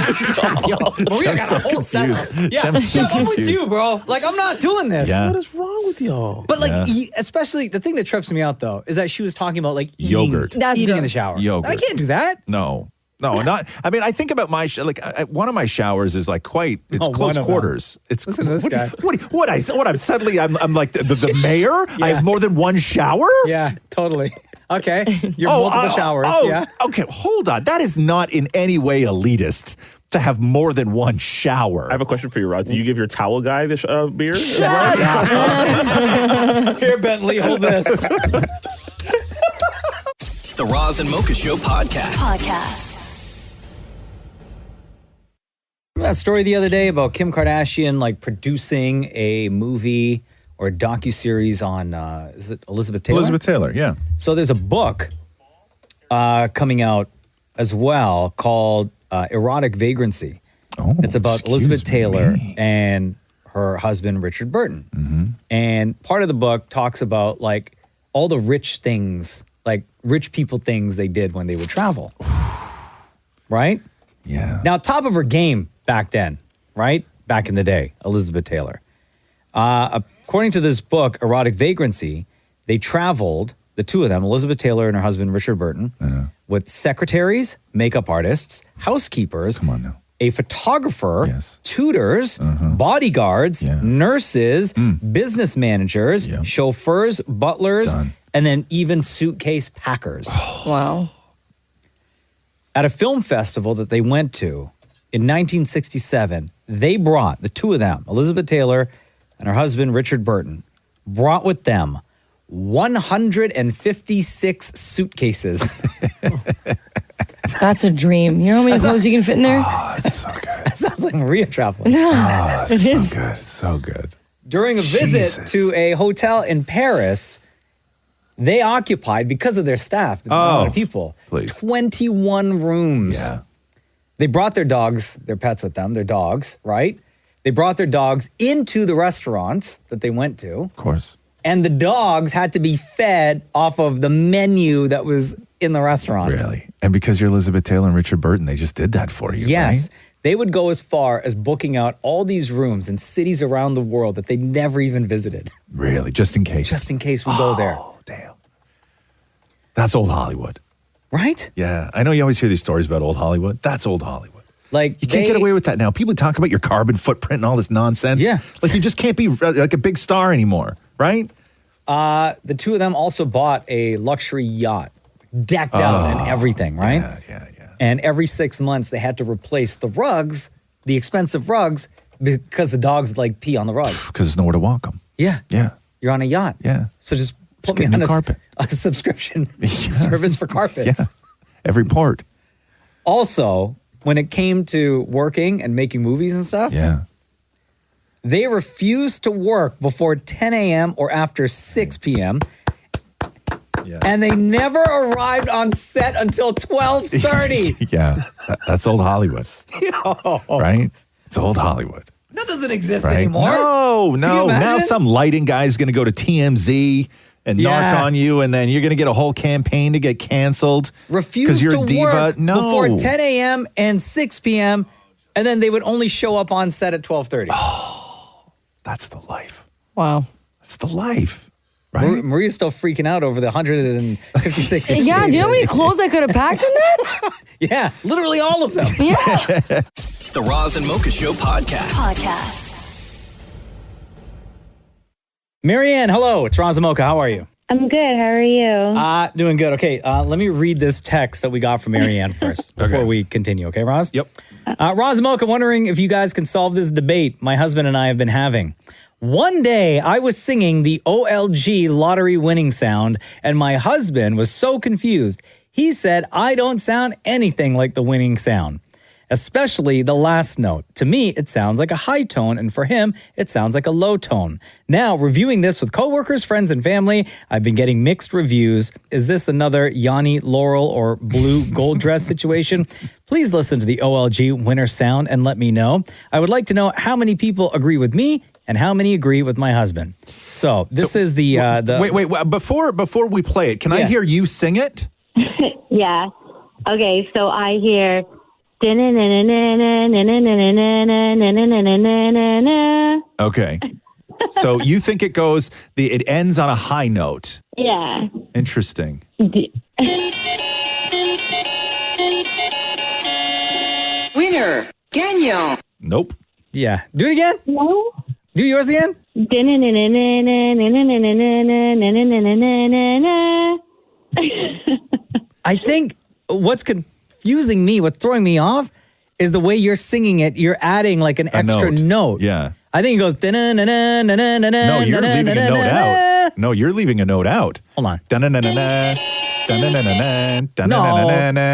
Maria got a whole setup. Yeah, Shem's so I'm with confused. you, bro. Like, I'm not doing this. Yeah. What is wrong with y'all? But like, Yeah. especially the thing that trips me out though is that she was talking about like Yogurt. That's eating in the gross. shower. Yogurt. I can't do that. No, not. I mean, I think about my one of my showers is like quite. It's Oh, close one of quarters. It's Listen to this what, guy. What I'm suddenly I'm like the mayor. I have more than one shower. Yeah, totally. Okay, you're multiple showers. Yeah. Okay, hold on. That is not in any way elitist to have more than one shower. I have a question for you, Roz. Do you give your towel guy the beer? Here, Bentley, hold this. The Roz and Mocha Show podcast. That story the other day about Kim Kardashian like producing a movie or a docuseries on is it Elizabeth Taylor? Elizabeth Taylor, yeah. So there's a book coming out as well called Erotic Vagrancy. Oh, it's about excuse Elizabeth Taylor me. and her husband Richard Burton. And part of the book talks about like all the rich things, like rich people things they did when they would travel. Right? Yeah. Now, top of her game back then, right? Back in the day, Elizabeth Taylor. According to this book, Erotic Vagrancy, they traveled, the two of them, Elizabeth Taylor and her husband, Richard Burton, with secretaries, makeup artists, housekeepers, a photographer, tutors, bodyguards, nurses, business managers, chauffeurs, butlers, and then even suitcase packers. Wow. At a film festival that they went to in 1967, they brought, the two of them, Elizabeth Taylor and her husband, Richard Burton, brought with them 156 suitcases. That's a dream. You know how many clothes you can fit in there? Oh, it's so good. That sounds like Maria traveling. No, It's it is. so good. It's so good. During a visit to a hotel in Paris, they occupied, because of their staff, a lot of people, 21 rooms. Yeah. They brought their dogs, their pets with them, their dogs, right? They brought their dogs into the restaurants that they went to. Of course. And the dogs had to be fed off of the menu that was in the restaurant. Really? And because you're Elizabeth Taylor and Richard Burton, they just did that for you, Yes. right? They would go as far as booking out all these rooms in cities around the world that they never even visited. Really? Just in case? Just in case we go there. Damn. That's old Hollywood. Right? Yeah. I know you always hear these stories about old Hollywood. That's old Hollywood. Like you can't get away with that now. People talk about your carbon footprint and all this nonsense. Yeah. Like you just can't be like a big star anymore, right? The two of them also bought a luxury yacht, decked out and everything, right? Yeah. And every 6 months they had to replace the rugs, the expensive rugs, because the dogs like pee on the rugs. Because there's nowhere to walk them. Yeah. Yeah. You're on a yacht. Yeah. So just put get me on new carpet. a subscription service for carpets. Yeah. Every port. Also, when it came to working and making movies and stuff, they refused to work before 10 a.m. or after 6 p.m. And they never arrived on set until 12:30. Yeah. That's old Hollywood. Right? It's old Hollywood. That doesn't exist Right? anymore. No. Can you Now imagine? some lighting guy's going to go to TMZ and narc on you, and then you're going to get a whole campaign to get canceled. Refused because you're to a diva. work No. before 10 a.m. and 6 p.m. And then they would only show up on set at 12:30. That's the life. Wow. That's the life. Right? Maria's still freaking out over the 156. Yeah, do you know how many clothes I could have packed in that? Yeah, literally all of them. Yeah. The Roz and Mocha Show podcast. Marianne, hello. It's Roz and Mocha. How are you? I'm good. How are you? Doing good. Okay, let me read this text that we got from Marianne first before we continue. Okay, Roz? Yep. Roz and Mocha, wondering if you guys can solve this debate my husband and I have been having. One day, I was singing the OLG lottery winning sound, and my husband was so confused. He said, I don't sound anything like the winning sound, especially the last note. To me, it sounds like a high tone, and for him, it sounds like a low tone. Now, reviewing this with coworkers, friends, and family, I've been getting mixed reviews. Is this another Yanni Laurel or blue gold dress situation? Please listen to the OLG winner sound and let me know. I would like to know how many people agree with me and how many agree with my husband. So this is the Wait. Before we play it, can I hear you sing it? Yeah. Okay, so I hear. Okay. So you think it goes, it ends on a high note. Yeah. Interesting. Winner, Daniel. Nope. Yeah. Do it again? No. Do yours again? I think what's confusing me, what's throwing me off, is the way you're singing it. You're adding like an extra note. Yeah. I think it goes. No, you're leaving a note out. No, you're leaving a note out. Hold on.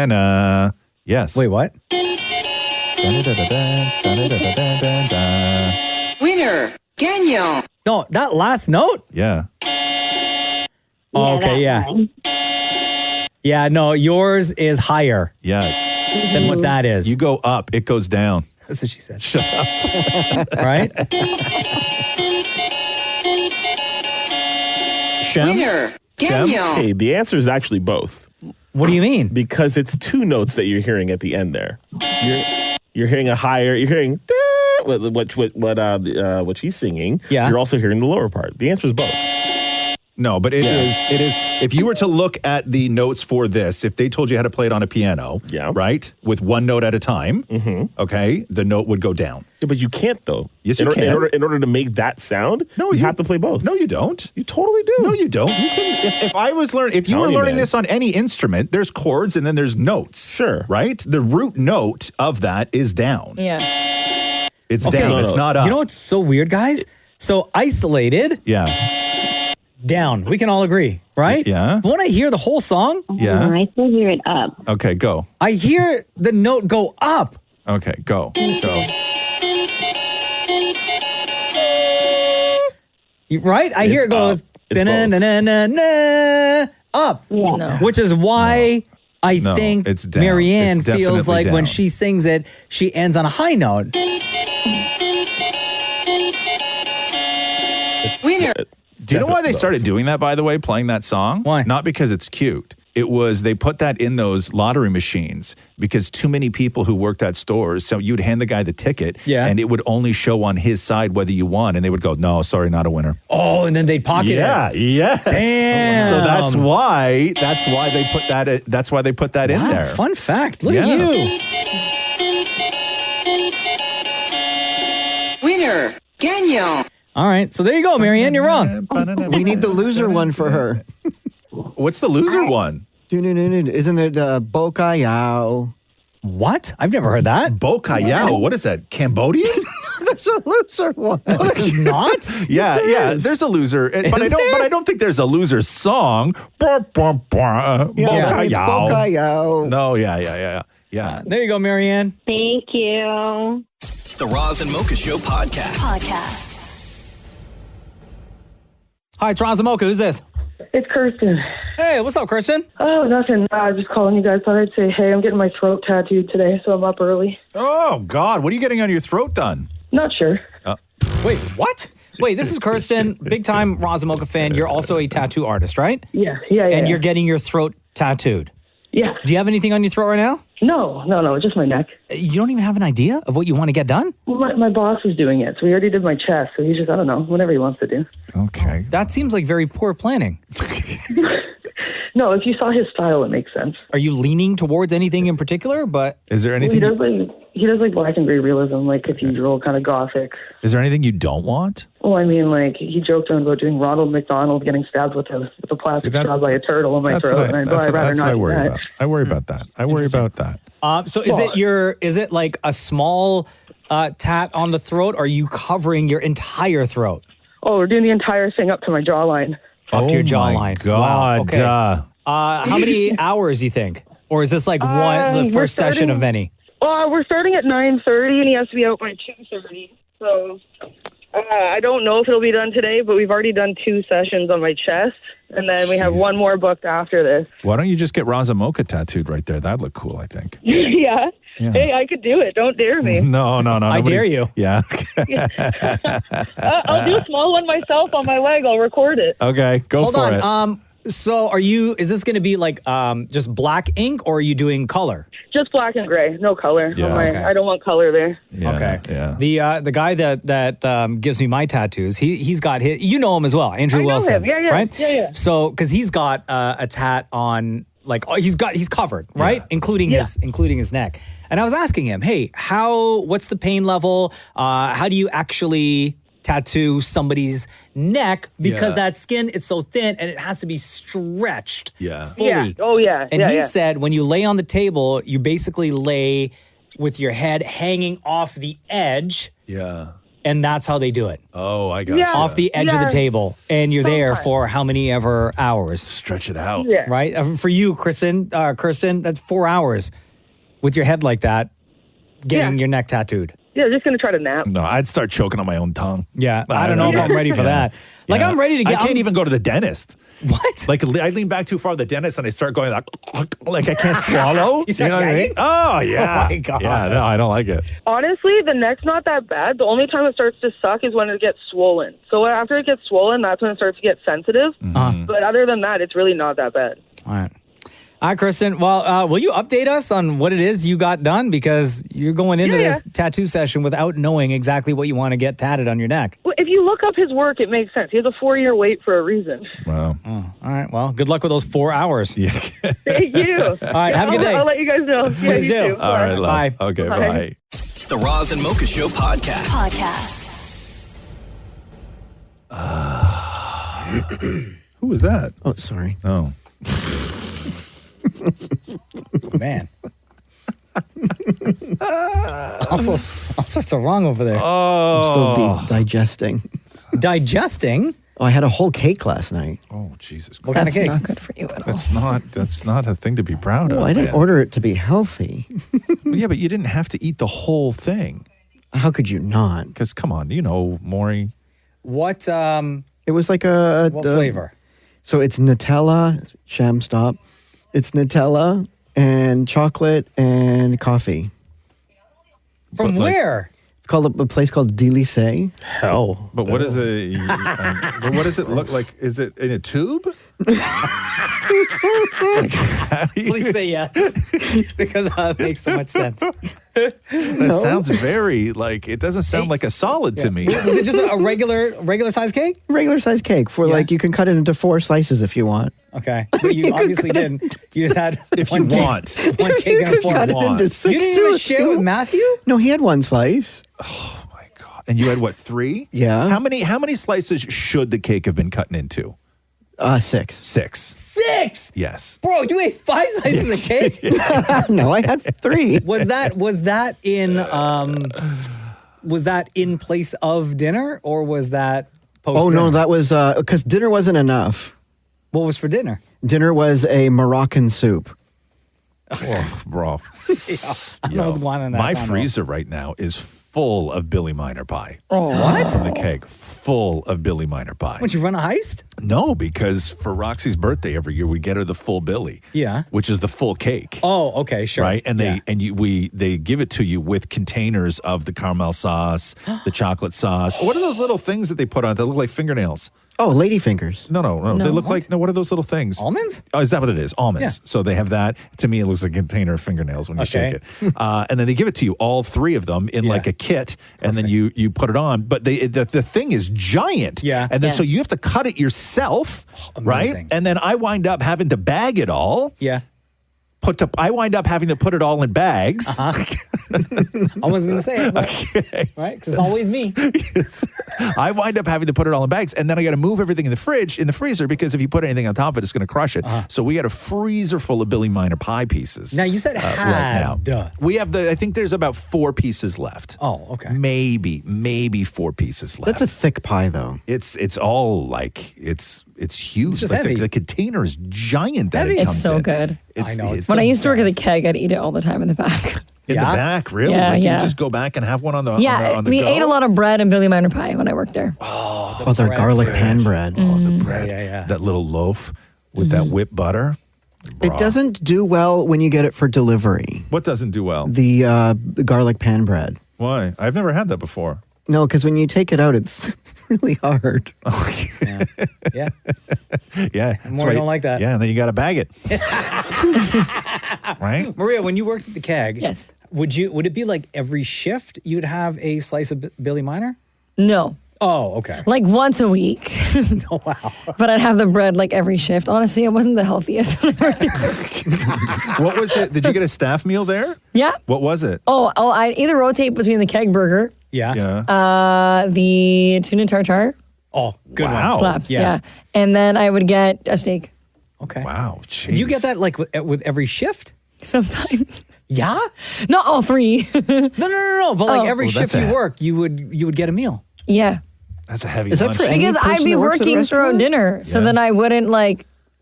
No. Yes. Wait, what? Winner, Daniel. No, that last note? Yeah. Oh, okay, yeah. Yeah, no, yours is higher. Yeah. Than what that is. You go up, it goes down. That's what she said. Shut up. Right? Shem? Winner, Genyo. Hey, the answer is actually both. What do you mean? Because it's two notes that you're hearing at the end there. You're hearing a higher. You're hearing what she's singing. Yeah. You're also hearing the lower part. The answer is both. No, but it is. If you were to look at the notes for this, if they told you how to play it on a piano, right, with one note at a time, okay, the note would go down. Yeah, but you can't though. Yes, you can. In order to make that sound, you have to play both. No, you don't. You totally do. No, you don't. You can. If I was learning, if you were learning this on any instrument, there's chords and then there's notes. Sure. Right. The root note of that is down. Yeah. It's down. It's not up. You know what's so weird, guys? So isolated. Yeah. Down. We can all agree, right? Yeah. But when I hear the whole song, I still hear it up. Okay, go. I hear the note go up. Okay, go. Right? I hear it goes up. No. Which is why I No, think it's down. Marianne It's feels definitely like when down. she sings it, she ends on a high note. Winner. Do you know why they started doing that, by the way, playing that song? Why? Not because it's cute. It was, they put that in those lottery machines because too many people who worked at stores, so you'd hand the guy the ticket and it would only show on his side whether you won. And they would go, no, sorry, not a winner. Oh, and then they'd pocket it. Yes. Damn. So that's why they put that, that's why they put that in Wow, there. fun fact. Look at you. Winner. Genyo. All right. So there you go, Marianne. You're wrong. We need the loser one for her. What's the loser one? Isn't it Bokayao? What? I've never heard that. Bokayao. What is that? Cambodian? There's a loser one. There's not? Yeah. There's a loser, but I don't think there's a loser song. Bokayao. Bokayao. No, yeah. There you go, Marianne. Thank you. The Roz and Mocha Show podcast. Hi, it's Roz and Mocha. Who's this? It's Kirsten. Hey, what's up, Kirsten? Oh, nothing. Just calling you guys. Thought I'd say, hey, I'm getting my throat tattooed today, so I'm up early. Oh, God. What are you getting on your throat done? Not sure. Wait, what? Wait, this is Kirsten, big time Roz and Mocha fan. You're also a tattoo artist, right? Yeah. And you're getting your throat tattooed. Yeah. Do you have anything on your throat right now? No, just my neck. You don't even have an idea of what you want to get done? Well, my boss is doing it, so he already did my chest, so he's just, I don't know, whatever he wants to do. Okay. That seems like very poor planning. No, if you saw his style, it makes sense. Are you leaning towards anything in particular? But is there Well, anything? he does like black and gray realism, like if you draw kind of gothic. Is there anything you don't want? Well, I mean, like he joked around about doing Ronald McDonald getting stabbed with a plastic straw by a turtle in my throat, and I'd rather not. I worry do that. about. I worry about that. I worry about that. So is it like a small tat on the throat? Or are you covering your entire throat? Oh, we're doing the entire thing up to my jawline. Up to your jawline. My God. Wow. Okay. How many hours do you think? Or is this like the first session of many? We're starting at 9:30, and he has to be out by 2:30. So I don't know if it'll be done today, but we've already done 2 sessions on my chest, and then we have one more booked after this. Why don't you just get Roz and Mocha tattooed right there? That'd look cool, I think. Yeah. Hey, I could do it. Don't dare me. No. I dare you. Yeah. I'll do a small one myself on my leg. I'll record it. Okay, go for it. Hold on. So is this going to be like just black ink, or are you doing color? Just black and gray, no color. Yeah, okay. I don't want color there. Okay. Yeah. The guy that gives me my tattoos, he's got his. You know him as well, Andrew I know Wilson. him. Yeah. Right. Yeah. So because he's got a tat on, like he's covered, right, including his neck. And I was asking him, hey, what's the pain level? How do you actually tattoo somebody's neck, because that skin is so thin and it has to be stretched fully. Yeah. Oh, yeah. And he said when you lay on the table, you basically lay with your head hanging off the edge. Yeah. And that's how they do it. Oh, I got you. Off the edge of the table. And you're there for how many ever hours? Stretch it out. Yeah. Right? For you, Kirsten, that's 4 hours with your head like that, getting your neck tattooed. Yeah, just going to try to nap. No, I'd start choking on my own tongue. Yeah, I don't know if I'm ready for that. Like, I'm ready to get... I can't even go to the dentist. What? Like, I lean back too far to the dentist and I start going like I can't swallow. You start know what I mean? gagging? Oh, yeah. Oh, my God. Yeah, no, I don't like it. Honestly, the neck's not that bad. The only time it starts to suck is when it gets swollen. So after it gets swollen, that's when it starts to get sensitive. But other than that, it's really not that bad. All right. All right, Kristen. Well, will you update us on what it is you got done? Because you're going into this tattoo session without knowing exactly what you want to get tatted on your neck. Well, if you look up his work, it makes sense. He has a 4-year wait for a reason. Wow. Oh, all right. Well, good luck with those 4 hours. Yeah. Thank you. All right. Have a good day. I'll let you guys know. Yeah, Please you do. too. All right, love. Bye. Okay, bye. The Roz and Mocha Show podcast. Who was that? Oh, sorry. Oh. Man. all sorts of wrong over there. I'm still digesting. Digesting? Oh, I had a whole cake last night. Oh, Jesus What kind of cake? Not good for you at all. That's not a thing to be proud of. Oh, I didn't order it to be healthy. Well, yeah, but you didn't have to eat the whole thing. How could you not? Because come on, Maury. What It was like a what flavor? So it's Nutella, sham stop. It's Nutella and chocolate and coffee. From where? It's called a place called Délice. Hell. But what is it? But what does it look like? Is it in a tube? Please say yes, because that makes so much sense. That sounds very it doesn't sound like a solid to me. Was it just a regular size cake? Regular size cake for you can cut it into 4 slices if you want. Okay, but you obviously didn't. You just had if you want one cake and a fork. Cut it into 6 You didn't even share with Matthew? No, he had 1 slice. Oh my God! And you had what, 3? Yeah. How many slices should the cake have been cut into? 6. 6. 6? Yes. Bro, you ate 5 slices of cake? No, I had 3. Was that in place of dinner, or was that post? Oh no, that was because dinner wasn't enough. What was for dinner? Dinner was a Moroccan soup. Oh, bro. I know what's going on in that My combo. freezer right now is full of Billy Miner pie. Oh, what? The keg full of Billy Miner pie. Would you run a heist? No, because for Roxy's birthday every year we get her the full Billy. Yeah. Which is the full cake. Oh, okay, sure. Right? And they give it to you with containers of the caramel sauce, the chocolate sauce. What are those little things that they put on it that look like fingernails? Oh, ladyfingers. No. They look like, what are those little things? Almonds? Oh, is that what it is? Almonds. Yeah. So they have that. To me, it looks like a container of fingernails when you shake it. And then they give it to you, all 3 of them, in like a kit, and then you put it on. But the thing is giant. Yeah. And then so you have to cut it yourself, right? And then I wind up having to bag it all. Yeah. I wind up having to put it all in bags. I wasn't going to say it, but, right? Because it's always me. I wind up having to put it all in bags, and then I got to move everything in the freezer, because if you put anything on top of it, it's going to crush it. So we got a freezer full of Billy Miner pie pieces. Now, you said right now. We have I think there's about 4 pieces left. Oh, okay. Maybe 4 pieces left. That's a thick pie, though. It's all it's huge. It's just like heavy. the container is giant that it It's comes so in. good. I know. When I used to work at the keg, I'd eat it all the time in the back. In the back, really? Yeah, like yeah. you just go back and have one on the Yeah, on the we go? ate a lot of bread and Billy Miner pie when I worked there. Oh, their garlic pan bread. Oh, the bread. That little loaf with that whipped butter. It doesn't do well when you get it for delivery. What doesn't do well? The garlic pan bread. Why? I've never had that before. No, because when you take it out, it's really hard. Yeah. Yeah. More don't like that. Yeah, and then you got to bag it. Right? Maria, when you worked at the keg, yes, would it be like every shift you'd have a slice of Billy Miner? No. Oh, okay. Like once a week. Oh, wow. But I'd have the bread like every shift. Honestly, it wasn't the healthiest. What was it? Did you get a staff meal there? Yeah. What was it? Oh, I'd either rotate between the keg burger. Yeah. The tuna tartare. Oh, good Wow. Slaps, yeah. And then I would get a steak. Okay. Wow. Jeez. Do you get that like with every shift? Sometimes. Yeah? Not all 3. No. But like every Well, shift that's you work, you would get a meal. Yeah. That's a heavy Is that lunch. for any Because I'd person be that works at a working throughout restaurant? dinner. So Yeah. then I wouldn't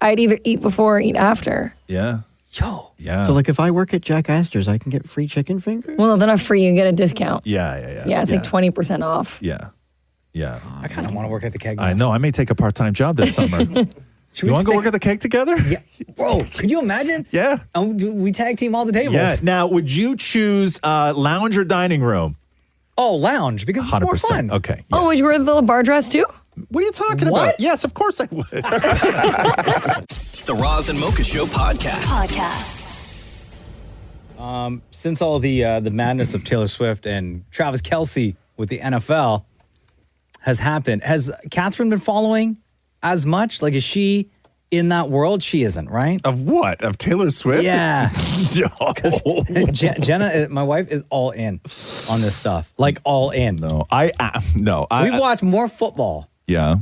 I'd either eat before or eat after. Yeah. Yeah. So, like, if I work at Jack Astor's, I can get free chicken fingers? Well, no, they're not free. You get a discount. Yeah. Yeah, it's like 20% off. Yeah. Yeah. I kind of want to work at the keg. I know. I may take a part-time job this summer. You want to go work at the keg together? Yeah. Bro, could you imagine? Yeah. We tag team all the tables. Yeah. Now, would you choose lounge or dining room? Oh, lounge, because it's more fun. Okay. Oh, would you wear the little bar dress too? What are you talking about? Yes, of course I would. The Roz and Mocha Show podcast. Since all the madness of Taylor Swift and Travis Kelce with the NFL has happened, has Catherine been following as much? Like, is she in that world? She isn't, right? Of what? Of Taylor Swift? Yeah. No. Jenna, my wife, is all in on this stuff. Like, all in. No, We've watched more football. Yeah.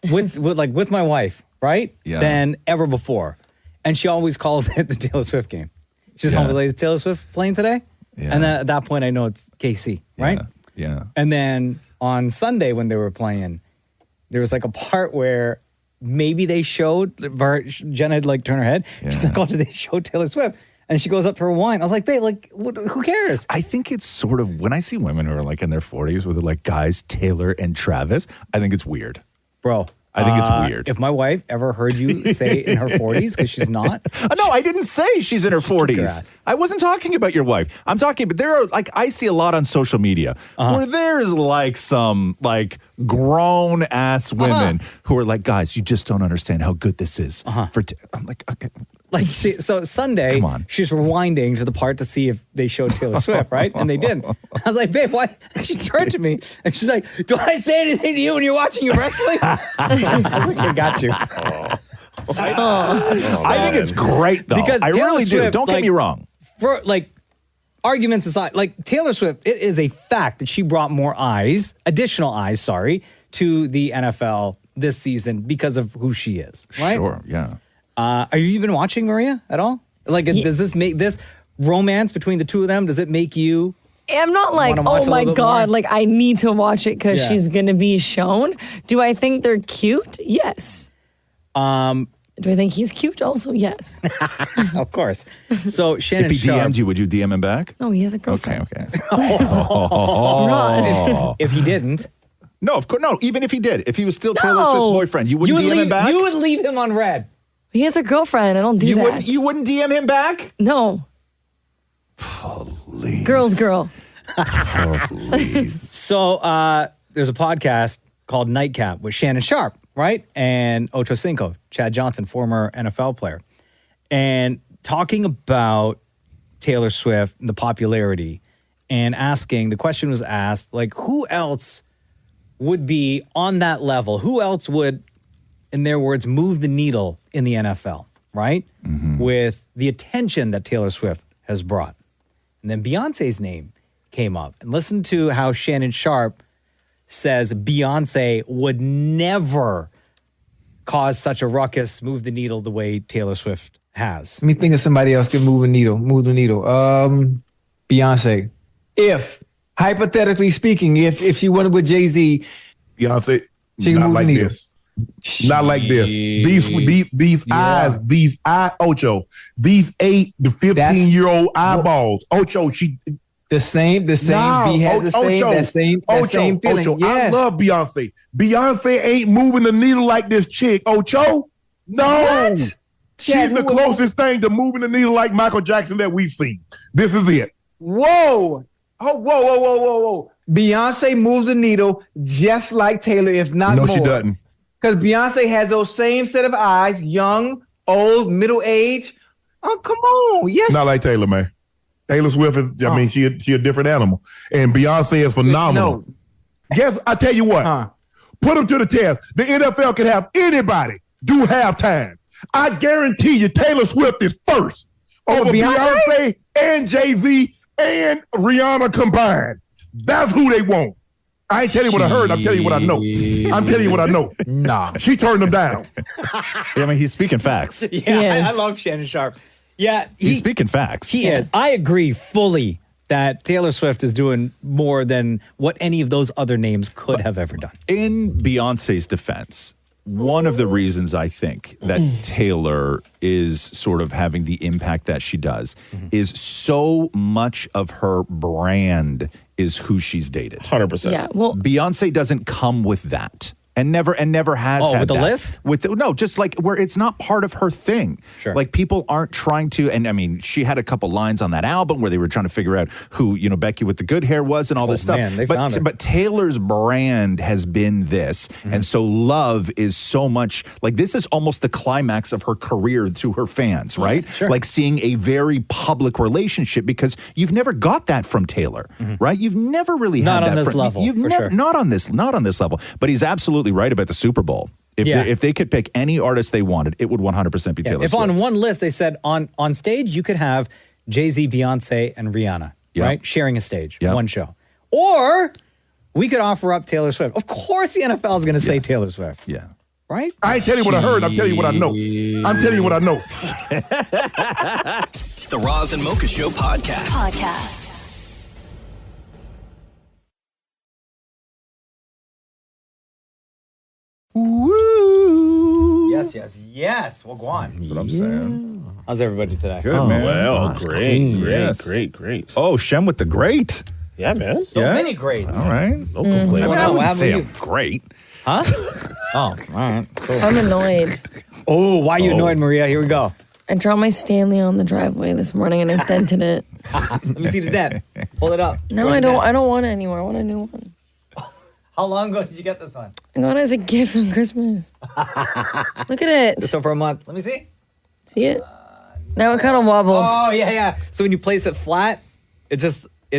With my wife, right? Yeah. Than ever before. And she always calls it the Taylor Swift game. She's always like, is Taylor Swift playing today? Yeah. And then at that point, I know it's KC, right? Yeah. And then on Sunday when they were playing, there was like a part where maybe they showed, Jenna had like turned her head. She's like, oh, did they show Taylor Swift? And she goes up to rewind. I was like, babe, like, who cares? I think it's sort of, when I see women who are like in their 40s where they're like, guys, Taylor and Travis, I think it's weird. Bro. I think it's weird. If my wife ever heard you say in her 40s, because she's not. No, I didn't say she's in her 40s. I wasn't talking about your wife. I'm talking, but there are, like, I see a lot on social media where there's like some like grown ass women who are like, guys, you just don't understand how good this is. I'm like, okay. Like, so Sunday, she's rewinding to the part to see if they showed Taylor Swift, right? And they did. I was like, babe, why? She turned to me and she's like, do I say anything to you when you're watching your wrestling? I was like, I got you. I think it's great, though. Because I Taylor really do. Swift, Don't get me wrong. For, like, arguments aside, like, Taylor Swift, it is a fact that she brought more additional eyes, to the NFL this season because of who she is, right? Sure, yeah. Are you even watching, Maria, at all? Like, does this make this romance between the two of them, does it make you... I'm not like, oh my God, like I need to watch it because she's going to be shown. Do I think they're cute? Yes. Do I think he's cute? Also, yes. Of course. So Shannon If he DM'd you, would you DM him back? No, he has a girlfriend. Okay. Ross. If he didn't. No, of course, no. Even if he did, if he was still Taylor Swift's boyfriend, you wouldn't DM him back? You would leave him on red. He has a girlfriend. I don't do that. You wouldn't DM him back? No. Please. Girl's girl. Please. So there's a podcast called Nightcap with Shannon Sharp, right? And Ocho Cinco, Chad Johnson, former NFL player. And talking about Taylor Swift and the popularity and the question was asked, like, who else would be on that level? Who else would, in their words, move the needle in the NFL, right? With the attention that Taylor Swift has brought. And then Beyonce's name came up. And listen to how Shannon Sharp says Beyonce would never cause such a ruckus, move the needle the way Taylor Swift has. Let me think of somebody else can move the needle. Beyonce. If, hypothetically speaking, if she went with Jay-Z, Beyonce, she can not move like the needle. this. Not like this. These eyes, Ocho, these 8 to 15-year-old eyeballs. Ocho, she the same. He has the same feeling. Ocho, Yes. I love Beyonce. Beyonce ain't moving the needle like this chick. Ocho, no. What? She's Chad, the closest thing to moving the needle like Michael Jackson that we've seen. This is it. Whoa. Whoa. Beyonce moves the needle just like Taylor, if not more. No, she doesn't. Because Beyonce has those same set of eyes, young, old, middle age. Oh, come on. Yes. Not like Taylor, man. Taylor Swift is, I mean, she a different animal. And Beyonce is phenomenal. No. Guess, I tell you what. Put them to the test. The NFL can have anybody do halftime. I guarantee you Taylor Swift is first over Beyonce and Jay-Z and Rihanna combined. That's who they want. I ain't telling you what I heard. I'm telling you what I know. Nah. She turned them down. I mean, he's speaking facts. Yeah, I love Shannon Sharp. Yeah, he's speaking facts. He is. I agree fully that Taylor Swift is doing more than what any of those other names could have ever done. In Beyonce's defense, one of the reasons I think that Taylor is sort of having the impact that she does is so much of her brand is who she's dated. 100%. Yeah, well, Beyonce doesn't come with that. And never has had with the that. list? No, just like where it's not part of her thing. Sure. Like people aren't trying to, and I mean, she had a couple lines on that album where they were trying to figure out who, Becky with the good hair was and all this stuff. Man, they found her. But Taylor's brand has been this. And so Love is so much, like this is almost the climax of her career to her fans, right? Sure. Like seeing a very public relationship because you've never got that from Taylor, right? You've never really Not had on that this from, level, You've for never, sure. not on this level. But he's absolutely right about the Super Bowl. If they could pick any artist they wanted, it would 100% be Taylor If Swift. on one list they said on stage you could have Jay-Z, Beyonce, and Rihanna, right? Sharing a stage, one show. Or we could offer up Taylor Swift. Of course the NFL is going to say Taylor Swift. Yeah. Right? I ain't telling you what I heard. I'm telling you what I know. I'm telling you what I know. The Roz and Mocha Show podcast. Woo! Yes. Well, go on. That's what I'm saying. How's everybody today? Good, man. Well, great. Oh, Shem with the great. Yeah, man. So many grades. All right. No complaints. I wouldn't say with I'm great. Huh? Oh, all right. Cool. I'm annoyed. Oh, why are you annoyed, Maria? Here we go. I dropped my Stanley on the driveway this morning and I dented it. Let me see the dent. Pull it up. No, Where's I the don't. dent? I don't want it anymore. I want a new one. How long ago did you get this one? I got it as a gift on Christmas. Look at it. So for a month. Let me see. See it? Now it kind of wobbles. Oh, yeah. So when you place it flat, it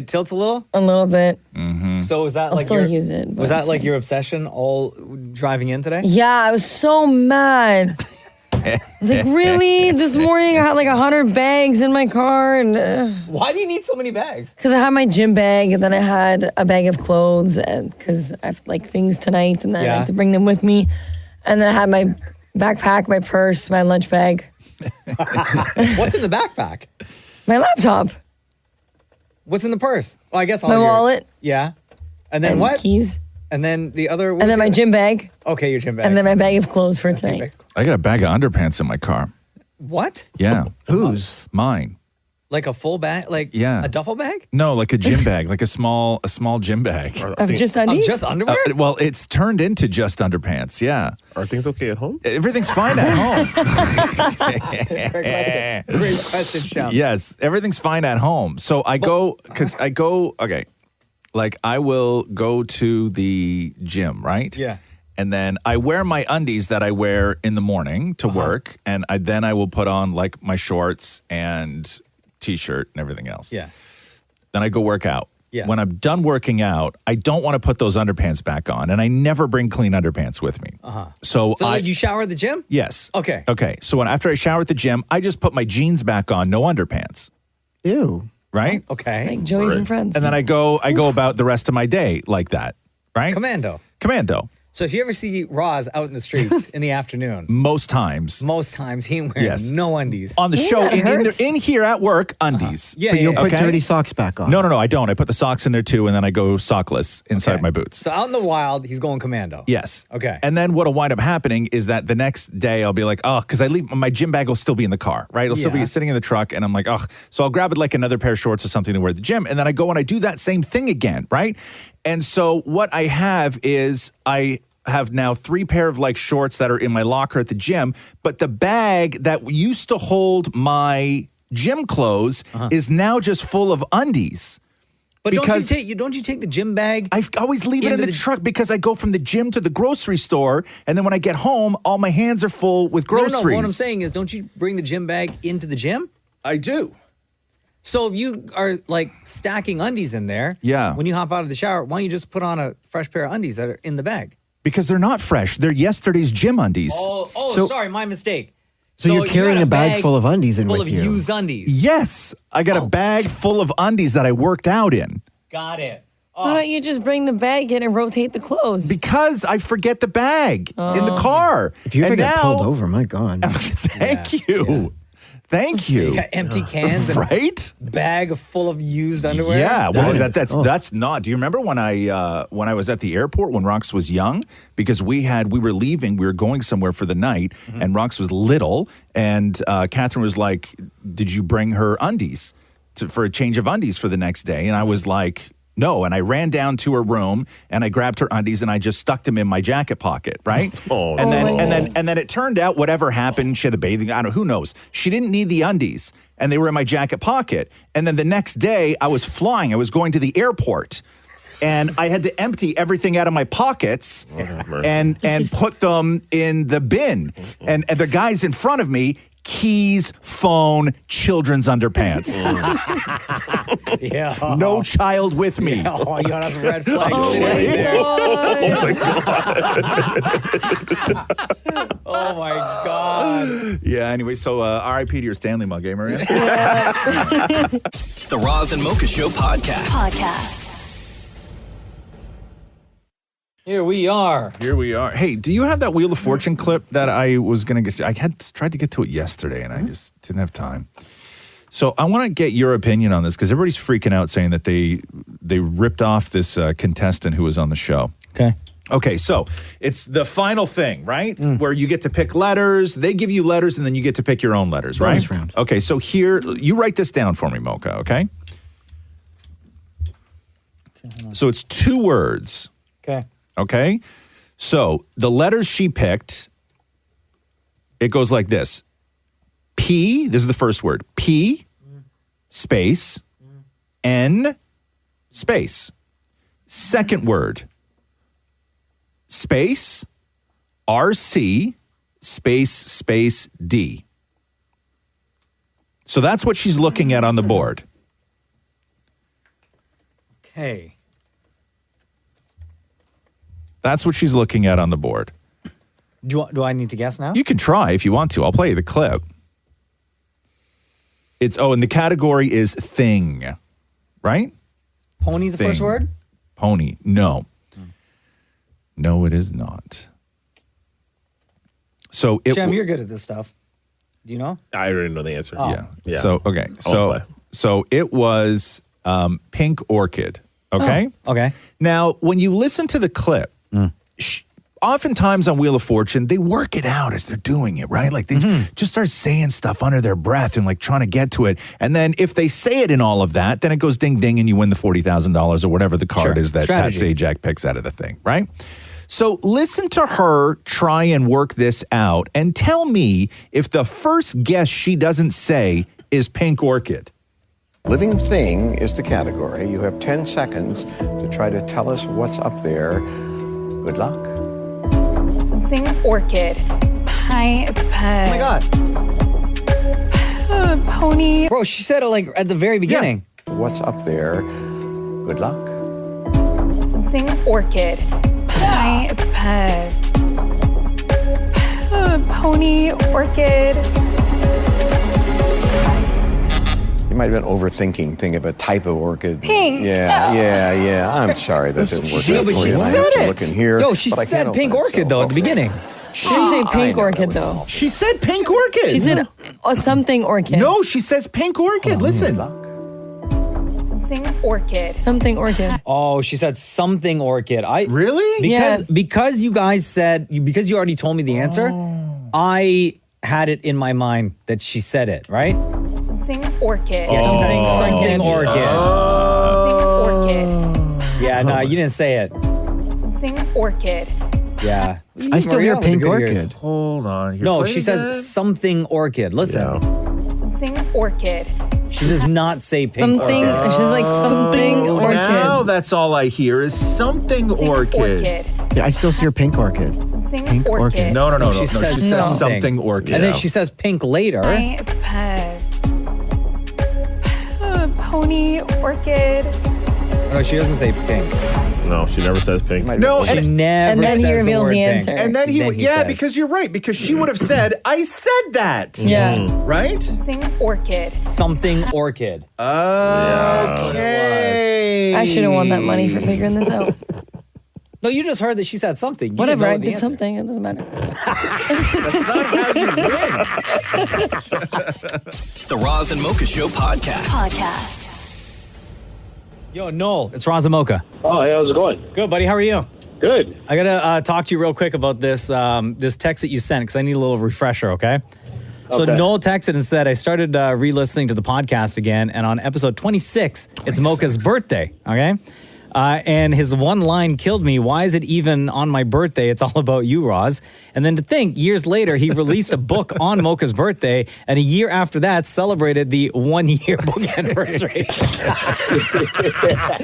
tilts a little? A little bit. Mm-hmm. So was that I'll like still use it. Was that like your obsession all driving in today? Yeah, I was so mad. I was like, really? This morning I had like 100 bags in my car, and Why do you need so many bags? because I had my gym bag, and then I had a bag of clothes, and because I have like things tonight, and then I Yeah. like to bring them with me, and then I had my backpack, my purse, my lunch bag, What's in the backpack? my laptop, What's in the purse? Oh, I guess all my your- wallet, Yeah. And then and what? keys, And then the other. and then my gym bag, Okay, your gym bag. and then my bag of clothes for tonight. I got a bag of underpants in my car. What? Yeah. Whose? Mine. Like a full bag? Like Yeah. a duffel bag? No, like a gym bag, like a small gym bag. Of just undies? Just underwear? Well, it's turned into just underpants. Yeah. Are things okay at home? Everything's fine at home. Great question, Sean. Yes, everything's fine at home. So I go, okay, like I will go to the gym, right? Yeah. And then I wear my undies that I wear in the morning to work. And then I will put on like my shorts and t-shirt and everything else. Yeah. Then I go work out. Yes. When I'm done working out, I don't want to put those underpants back on. And I never bring clean underpants with me. So like you shower at the gym? Yes. Okay. Okay. So after I shower at the gym, I just put my jeans back on, no underpants. Ew. Right? Okay. Like Joey from Friends. And then I go about the rest of my day like that. Right? Commando. So if you ever see Roz out in the streets in the afternoon, Most times. he ain't wearing no undies. On the show, that hurts. in here at work, undies. Yeah, But you'll put Okay. dirty socks back on. No, I don't. I put the socks in there too, and then I go sockless inside Okay. my boots. So out in the wild, he's going commando. Yes. Okay. And then what'll wind up happening is that the next day I'll be like, because I leave my gym bag will still be in the car, right? It'll still be Yeah. sitting in the truck, and I'm like, so I'll grab it like another pair of shorts or something to wear at the gym, and then I go and I do that same thing again, right? And so what I have is I have now 3 pair of like shorts that are in my locker at the gym, but the bag that used to hold my gym clothes is now just full of undies. But Because- don't you take the gym bag? I always leave it in Into the the- truck because I go from the gym to the grocery store, and then when I get home, all my hands are full with groceries. No. What I'm saying is, don't you bring the gym bag into the gym? I do. So if you are like stacking undies in there, Yeah. when you hop out of the shower, why don't you just put on a fresh pair of undies that are in the bag? Because they're not fresh. They're yesterday's gym undies. Sorry, my mistake. So you're you carrying got a bag full of undies in full with of you. used undies. Yes. I got a bag full of undies that I worked out in. Got it. Why don't you just bring the bag in and rotate the clothes? Because I forget the bag in the car. If you ever And get now- pulled over, my God. Thank you. Thank you. You got empty cans, and right? Bag full of used underwear. Yeah, well, that's not. Do you remember when I was at the airport when Rox was young? Because we were leaving, we were going somewhere for the night, and Rox was little, and Catherine was like, "Did you bring her undies for a change of undies for the next day?" And I was like, "No," and I ran down to her room and I grabbed her undies and I just stuck them in my jacket pocket, right? And then it turned out whatever happened, she had a bathing, I don't know, who knows? She didn't need the undies and they were in my jacket pocket. And then the next day I was flying, I was going to the airport and I had to empty everything out of my pockets and put them in the bin. And the guys in front of me, keys, phone, children's underpants. Yeah. No child with me. Yeah. Oh, you got some red flags. Oh my God. Yeah, anyway, so RIP to your Stanley mug, eh, Maria? The Roz and Mocha Show podcast. Here we are. Hey, do you have that Wheel of Fortune clip that I was going to get? I had tried to get to it yesterday, and I just didn't have time. So I want to get your opinion on this because everybody's freaking out saying that they ripped off this contestant who was on the show. Okay, so it's the final thing, right? Where you get to pick letters. They give you letters, and then you get to pick your own letters, right? Bonus round. Okay, so here, you write this down for me, Mocha, okay? So it's 2 words. Okay? So the letters she picked, it goes like this. P, this is the first word. P, space, N, space. Second word, space, RC, space, D. So that's what she's looking at on the board. Okay. That's what she's looking at on the board. Do I need to guess now? You can try if you want to. I'll play you the clip. And the category is thing, right? Pony, the first word? Pony. No. No, it is not. So Shem, you're good at this stuff. Do you know? I already know the answer. Oh. Yeah. So, okay. So it was Pink Orchid. Okay? Oh, okay. Now, when you listen to the clip, oftentimes on Wheel of Fortune, they work it out as they're doing it, right? Like they just start saying stuff under their breath and like trying to get to it. And then if they say it in all of that, then it goes ding, ding, and you win the $40,000 or whatever the card is that Pat Sajak picks out of the thing, right? So listen to her try and work this out and tell me if the first guess she doesn't say is Pink Orchid. Living thing is the category. You have 10 seconds to try to tell us what's up there. Good luck. Something orchid. Oh my God. Pony. Bro, she said it like at the very beginning. Yeah. What's up there? Good luck. Something orchid. Pony, orchid. You might have been overthinking. Think of a type of orchid. Pink. Yeah. I'm sorry that didn't work out for you. I have to look in here. Yo, she said pink orchid though at the beginning. She didn't say pink orchid though. She said Pink Orchid. She said something orchid. No, she says Pink Orchid. Listen. Something orchid. Something orchid. Oh, she said something orchid. Really? Because you guys said because you already told me the answer, I had it in my mind that she said it, right? Something orchid. Yeah, she said something orchid. Something orchid. Yeah, no, you didn't say it. Something orchid. Yeah. I still hear Pink Orchid. Hold on. No, she says something orchid. Listen. Something orchid. She does not say pink something, orchid. She's like something orchid. Now that's all I hear is something orchid. Yeah, I still see her Pink Orchid. Pink Orchid. No. She says something orchid. And then she says pink later. Pony, orchid. No, she doesn't say pink. No, she never says pink. No, she never and then says he reveals word the pink. answer. And then he says. because you're right, because she would have said, I said that. Yeah. Right? Something orchid. Something orchid. Okay. I should have won that money for figuring this out. No, you just heard that she said something. You Whatever, didn't know I the did answer. something. It doesn't matter. That's not how you win. The Roz and Mocha Show podcast. Yo, Noel, it's Roz and Mocha. Oh, hey, how's it going? Good, buddy. How are you? Good. I gotta talk to you real quick about this this text that you sent because I need a little refresher. Okay. So Okay. Noel texted and said, I started re-listening to the podcast again, and on episode 26, it's Mocha's birthday, okay? And his one line killed me. Why is it even on my birthday? It's all about you, Roz. And then to think, years later, he released a book on Mocha's birthday, and a year after that, celebrated the 1 year book anniversary.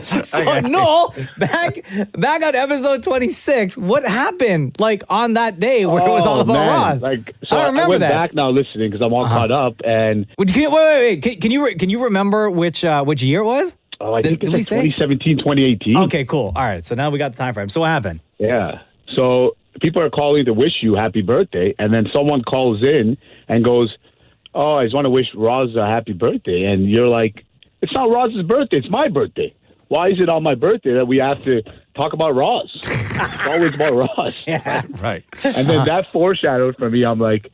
So, Noel, back on episode 26, what happened, like, on that day where it was all about Roz? Like, I don't remember went that. back now listening because I'm all caught up, and Wait. Can you remember which year it was? I think Did it's we like say? 2017, 2018. Okay, cool. All right, so now we got the time frame. So what happened? Yeah. So people are calling to wish you happy birthday, and then someone calls in and goes, "Oh, I just want to wish Roz a happy birthday," and you're like, "It's not Roz's birthday. It's my birthday. Why is it on my birthday that we have to talk about Roz? It's always about Roz." Yeah, right. And then that foreshadowed for me. I'm like,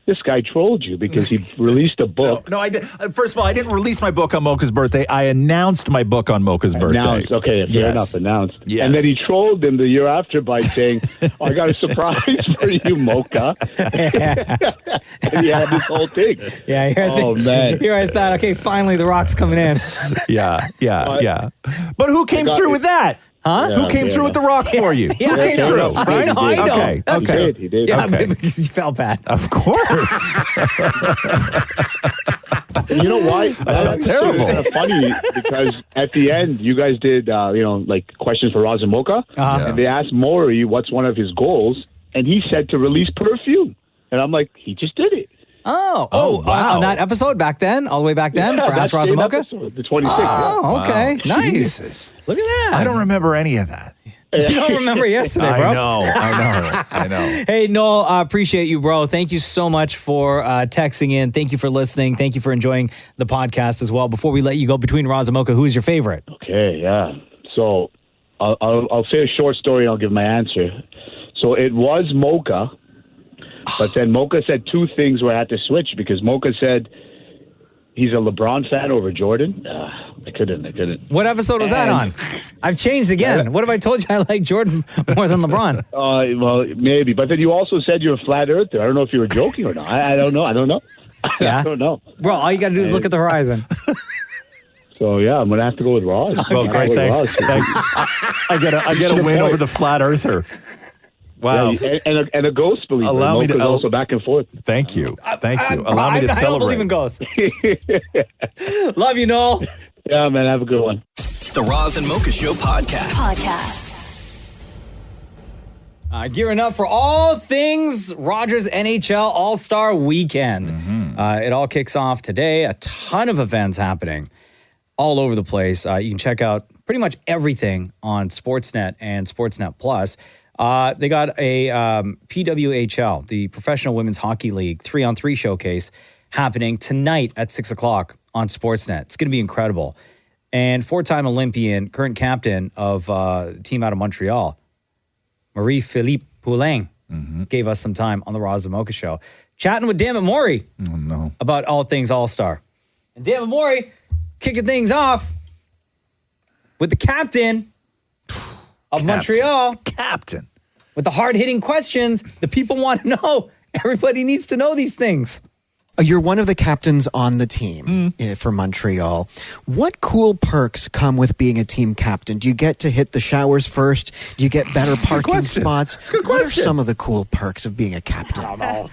this guy trolled you because he released a book. No, I did. First of all, I didn't release my book on Mocha's birthday. I announced my book on Mocha's birthday. Announced. Okay, fair enough. Announced. Yes. And then he trolled him the year after by saying, "Oh, I got a surprise for you, Mocha." And he had this whole thing. Yeah, man. Here I thought, okay, finally the Rock's coming in. Yeah. But who came through with that? Huh? Who came through with the Rock for you? Yeah, Who came through? I know. Okay. Okay. He did. Yeah, Okay. because you felt bad. Of course. You know why? I felt terrible. It's kind of funny because at the end, you guys did, like questions for Roz and Mocha, and they asked Maury what's one of his goals, and he said to release perfume, and I'm like, he just did it. Oh, wow. On that episode back then, all the way back then for Ask Roz and Mocha? The 26th. Oh, okay. Wow. Nice. Jesus. Look at that. I don't remember any of that. You don't remember yesterday, bro? I know. Hey, Noel, I appreciate you, bro. Thank you so much for texting in. Thank you for listening. Thank you for enjoying the podcast as well. Before we let you go, between Roz and Mocha, who is your favorite? Okay, yeah. So I'll say a short story and I'll give my answer. So it was Mocha, but then Mocha said two things where I had to switch because Mocha said he's a LeBron fan over Jordan. I couldn't. What episode was that on? I've changed again. What if I told you I like Jordan more than LeBron? Well, maybe. But then you also said you're a flat earther. I don't know if you were joking or not. I don't know. Yeah? I don't know. Bro, all you got to do is look at the horizon. So, yeah, I'm going to have to go with Roz. Well, great. Thanks. I get a win over the flat earther. Wow. Yeah, and a ghost believer. Allow me to also back and forth. Thank you. Allow me to celebrate. I don't believe in ghosts. Love you, Noel. Yeah, man. Have a good one. The Roz and Mocha Show podcast. Gearing up for all things Rogers NHL All-Star Weekend. It all kicks off today. A ton of events happening all over the place. You can check out pretty much everything on Sportsnet and Sportsnet Plus. They got a PWHL, the Professional Women's Hockey League 3-on-3 showcase happening tonight at 6 o'clock on Sportsnet. It's going to be incredible. And four-time Olympian, current captain of the team out of Montreal, Phillip Poulin, gave us some time on the Roz and Mocha Show, chatting with Dan Maury about all things All-Star. And Dan Maury kicking things off with the captain of Montreal. Captain. With the hard-hitting questions the people want to know. Everybody needs to know these things. You're one of the captains on the team for Montreal. What cool perks come with being a team captain? Do you get to hit the showers first? Do you get better parking spots? What are some of the cool perks of being a captain? I don't know.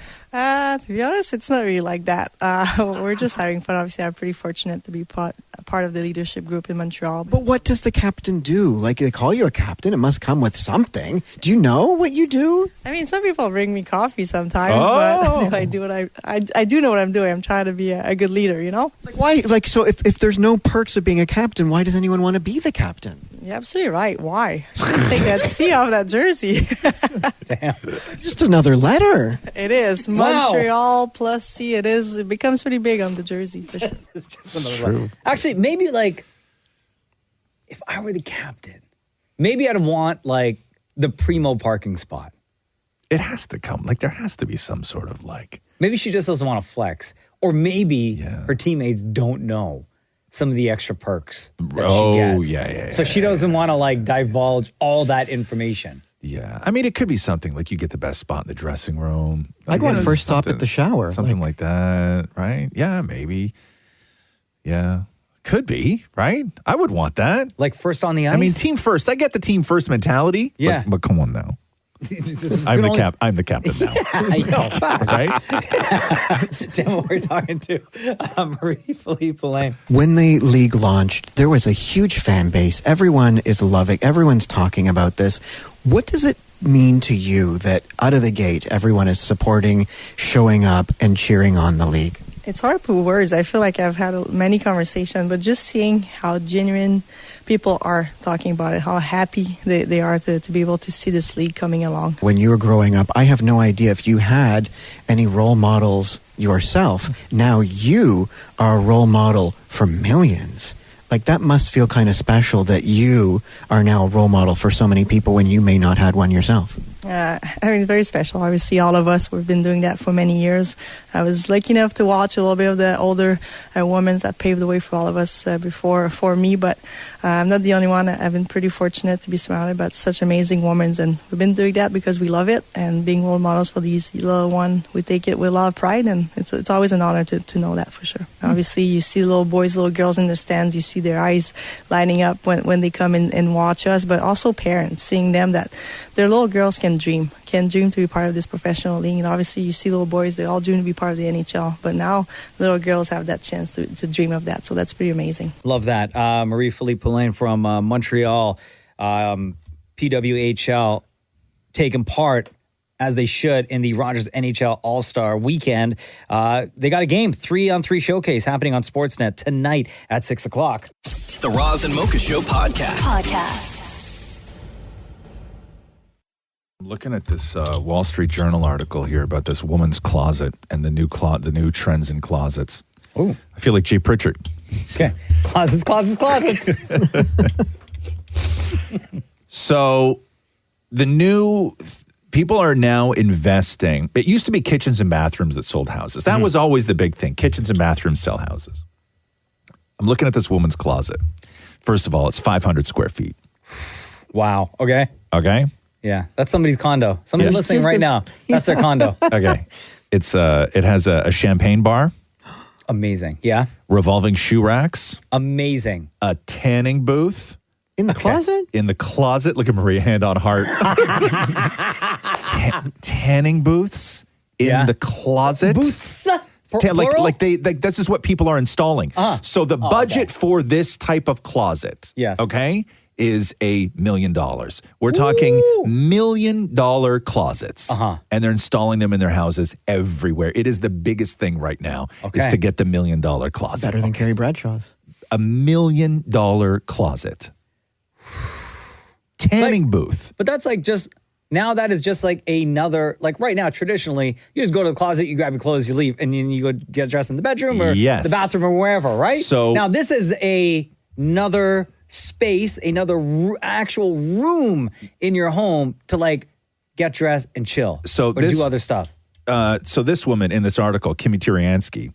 To be honest, it's not really like that. We're just having fun. Obviously, I'm pretty fortunate to be part of the leadership group in Montreal. But what does the captain do? Like, they call you a captain. It must come with something. Do you know what you do? I mean, some people bring me coffee sometimes, but I do what I do know what I'm doing. I'm trying to be a good leader, you know? Like, why? Like, so if there's no perks of being a captain, why does anyone want to be the captain? You're absolutely right. Why? Take that C off that jersey. Damn. Just another letter. It is. Montreal plus C. It is. It becomes pretty big on the jersey for sure. It's just true. Actually, maybe like if I were the captain, maybe I'd want like the primo parking spot. It has to come. Like, there has to be some sort of like. Maybe she just doesn't want to flex. Or maybe her teammates don't know some of the extra perks that she gets. Yeah. So she doesn't want to like divulge all that information. Yeah. I mean, it could be something like you get the best spot in the dressing room. I'd want first stop at the shower. Something like that, right? Yeah, maybe. Yeah. Could be, right? I would want that. Like first on the ice? I mean, team first. I get the team first mentality. Yeah. But come on now. I'm the captain now. Right? Damn, we're talking to Marie-Philippe Poulin. When the league launched, there was a huge fan base. Everyone is loving, everyone's talking about this. What does it mean to you that out of the gate, everyone is supporting, showing up, and cheering on the league? It's hard to put words. I feel like I've had many conversations, but just seeing how genuine people are talking about it, how happy they are to be able to see this league coming along. When you were growing up, I have no idea if you had any role models yourself. Now you are a role model for millions. Like, that must feel kind of special that you are now a role model for so many people when you may not have one yourself. I mean, very special. Obviously, all of us, we've been doing that for many years. I was lucky enough to watch a little bit of the older women that paved the way for all of us for me, but I'm not the only one. I've been pretty fortunate to be surrounded by such amazing women, and we've been doing that because we love it, and being role models for these little ones, we take it with a lot of pride, and it's always an honor to know that for sure. Obviously, you see little boys, little girls in their stands, you see their eyes lighting up when they come in and watch us, but also parents, seeing them that their little girls can dream to be part of this professional league. And obviously you see little boys, they all dream to be part of the NHL, but now little girls have that chance to dream of that, so that's pretty amazing. Love that. Marie-Philippe Poulin from Montreal, PWHL, taking part as they should in the Rogers NHL All-Star Weekend. They got a game, 3-on-3 showcase happening on Sportsnet tonight at 6 o'clock. The Roz and Mocha Show podcast. I'm looking at this Wall Street Journal article here about this woman's closet and the new trends in closets. Oh, I feel like Jay Pritchard. Okay, closets. So the new people are now investing. It used to be kitchens and bathrooms that sold houses. That was always the big thing. Kitchens and bathrooms sell houses. I'm looking at this woman's closet. First of all, it's 500 square feet. Wow. Okay. Yeah, that's somebody's condo. Somebody listening right now, that's their condo. Okay. It has a champagne bar. Amazing. Yeah. Revolving shoe racks. Amazing. A tanning booth. In the closet? In the closet. Look at Maria, hand on heart. Tanning booths in the closet. Booths. This is what people are installing. So the budget for this type of closet, okay, is $1 million. We're talking $1 million closets, and they're installing them in their houses everywhere. It is the biggest thing right now is to get the $1 million closet. Better than Carrie Bradshaw's. $1 million closet. Tanning booth. But that's like just, now that is just like another, like right now, traditionally, you just go to the closet, you grab your clothes, you leave, and then you go get dressed in the bedroom or the bathroom or wherever, right? So now this is another space, another actual room in your home to like get dressed and chill or do other stuff. So this woman in this article, Kimmy Tiriansky,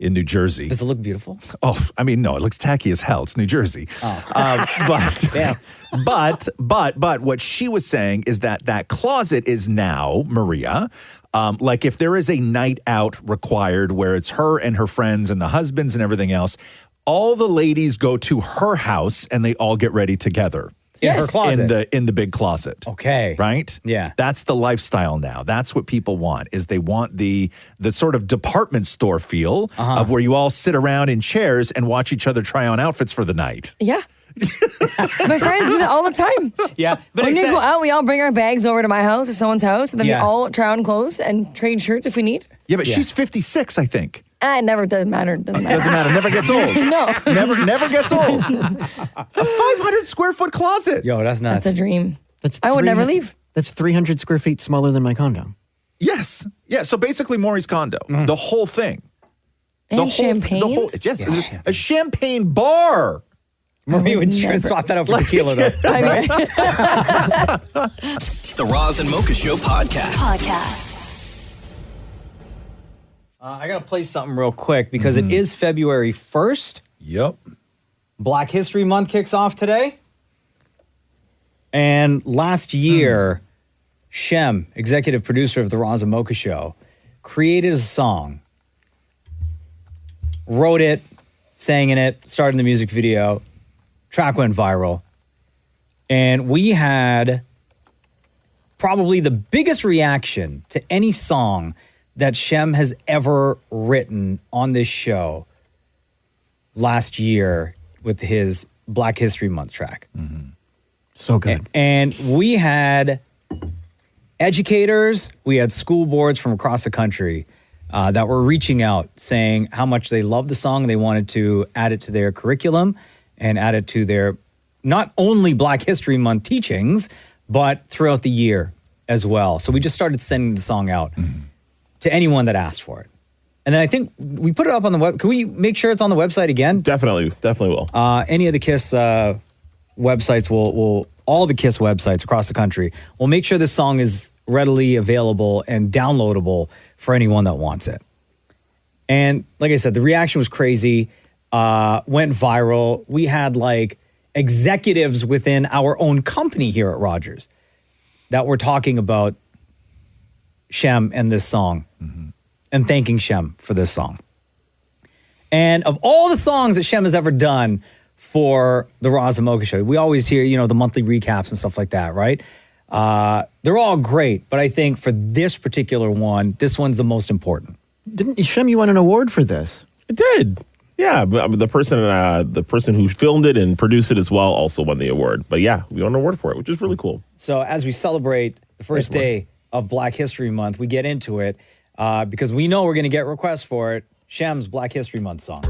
in New Jersey. Does it look beautiful? Oh, I mean, no, it looks tacky as hell. It's New Jersey. But what she was saying is that closet is now, Maria, like if there is a night out required where it's her and her friends and the husbands and everything else, all the ladies go to her house and they all get ready together. In her closet. In the big closet. Okay. Right? Yeah. That's the lifestyle now. That's what people want, is they want the sort of department store feel of where you all sit around in chairs and watch each other try on outfits for the night. Yeah. My friends do that all the time. Yeah. But when we go out, we all bring our bags over to my house or someone's house, and then we all try on clothes and trade shirts if we need. Yeah, but she's 56, I think. It never doesn't matter. Doesn't matter. Never gets old. No. Never gets old. A 500 square foot closet. Yo, that's nuts. That's a dream. I would never leave. That's 300 square feet smaller than my condo. Yes. Yeah. So basically, Maury's condo, the whole thing, and champagne. a champagne bar. Marie would swap that out for tequila, though. Right? The Roz and Mocha Show Podcast. I got to play something real quick because it is February 1st. Yep. Black History Month kicks off today. And last year, Shem, executive producer of The Roz and Mocha Show, created a song, wrote it, sang in it, starred in the music video. Track went viral. And we had probably the biggest reaction to any song that Shem has ever written on this show last year with his Black History Month track. So good. And we had educators, we had school boards from across the country that were reaching out saying how much they loved the song. They wanted to add it to their curriculum and add it to their not only Black History Month teachings, but throughout the year as well. So we just started sending the song out to anyone that asked for it. And then I think we put it up on the web. Can we make sure it's on the website again? Definitely will. Any of the KISS websites will all the KISS websites across the country will make sure this song is readily available and downloadable for anyone that wants it. And like I said, the reaction was crazy, went viral. We had like executives within our own company here at Rogers that were talking about Shem and this song and thanking Shem for this song. And of all the songs that Shem has ever done for the Roz and Mocha Show, we always hear, the monthly recaps and stuff like that, right? They're all great, but I think for this particular one, this one's the most important. Didn't Shem, you won an award for this? It did. Yeah, but the person who filmed it and produced it as well also won the award. But yeah, we won an award for it, which is really cool. So as we celebrate the first day of Black History Month, we get into it because we know we're going to get requests for it. Shem's Black History Month song.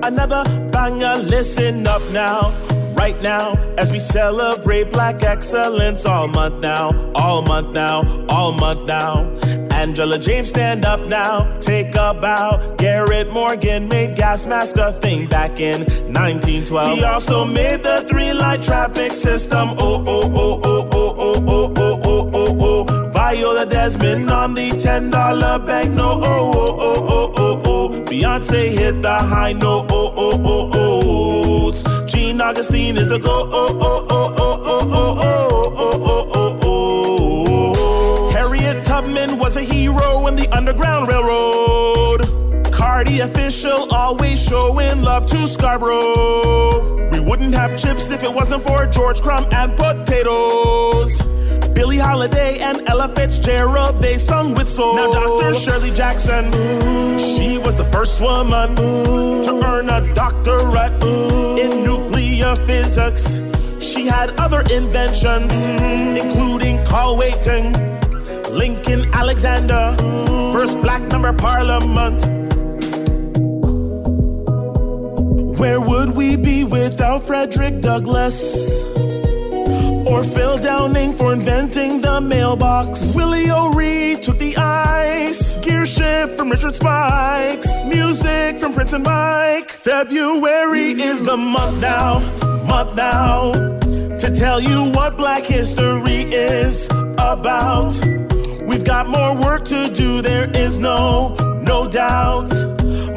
Another banger, listen up now. Right now, as we celebrate Black excellence all month now, all month now, all month now. Angela James, stand up now, take a bow. Garrett Morgan made gas mask a thing back in 1912. He also made the 3-light traffic system. Oh, oh, oh, oh, oh, oh, oh, oh, oh, oh, oh. Viola Desmond on the $10 banknote. Oh, oh, oh, oh, oh, oh. Beyonce hit the high note. Oh, oh, oh, oh. Jean Augustine is the go. Oh, oh, oh, oh, oh, oh, oh, oh, oh, oh. Harriet Tubman was a hero in the Underground Railroad. Cardi official, always showing love to Scarborough. We wouldn't have chips if it wasn't for George Crumb and potatoes. Billie Holiday and Ella Fitzgerald, they sung with soul. Now Dr. Shirley Jackson, she was the first woman to earn a doctorate in nuclear physics. She had other inventions, including call waiting, Lincoln Alexander, first black member of parliament. Where would we be without Frederick Douglass? Or Phil Downing for inventing the mailbox. Willie O'Ree took the ice. Gear shift from Richard Spikes. Music from Prince and Mike. February is the month now, to tell you what Black history is about. We've got more work to do, there is no doubt.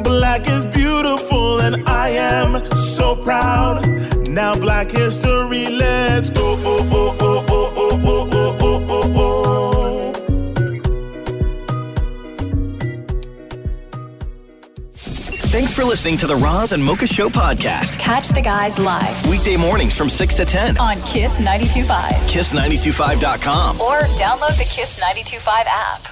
Black is beautiful and I am so proud. Now Black history, let's go. Oh, oh, oh, oh, oh, oh, oh, oh, oh, oh. Thanks for listening to the Roz and Mocha Show podcast. Catch the guys live Weekday mornings from 6 to 10 on KISS 92.5. KISS925.com. Or download the KISS 92.5 app.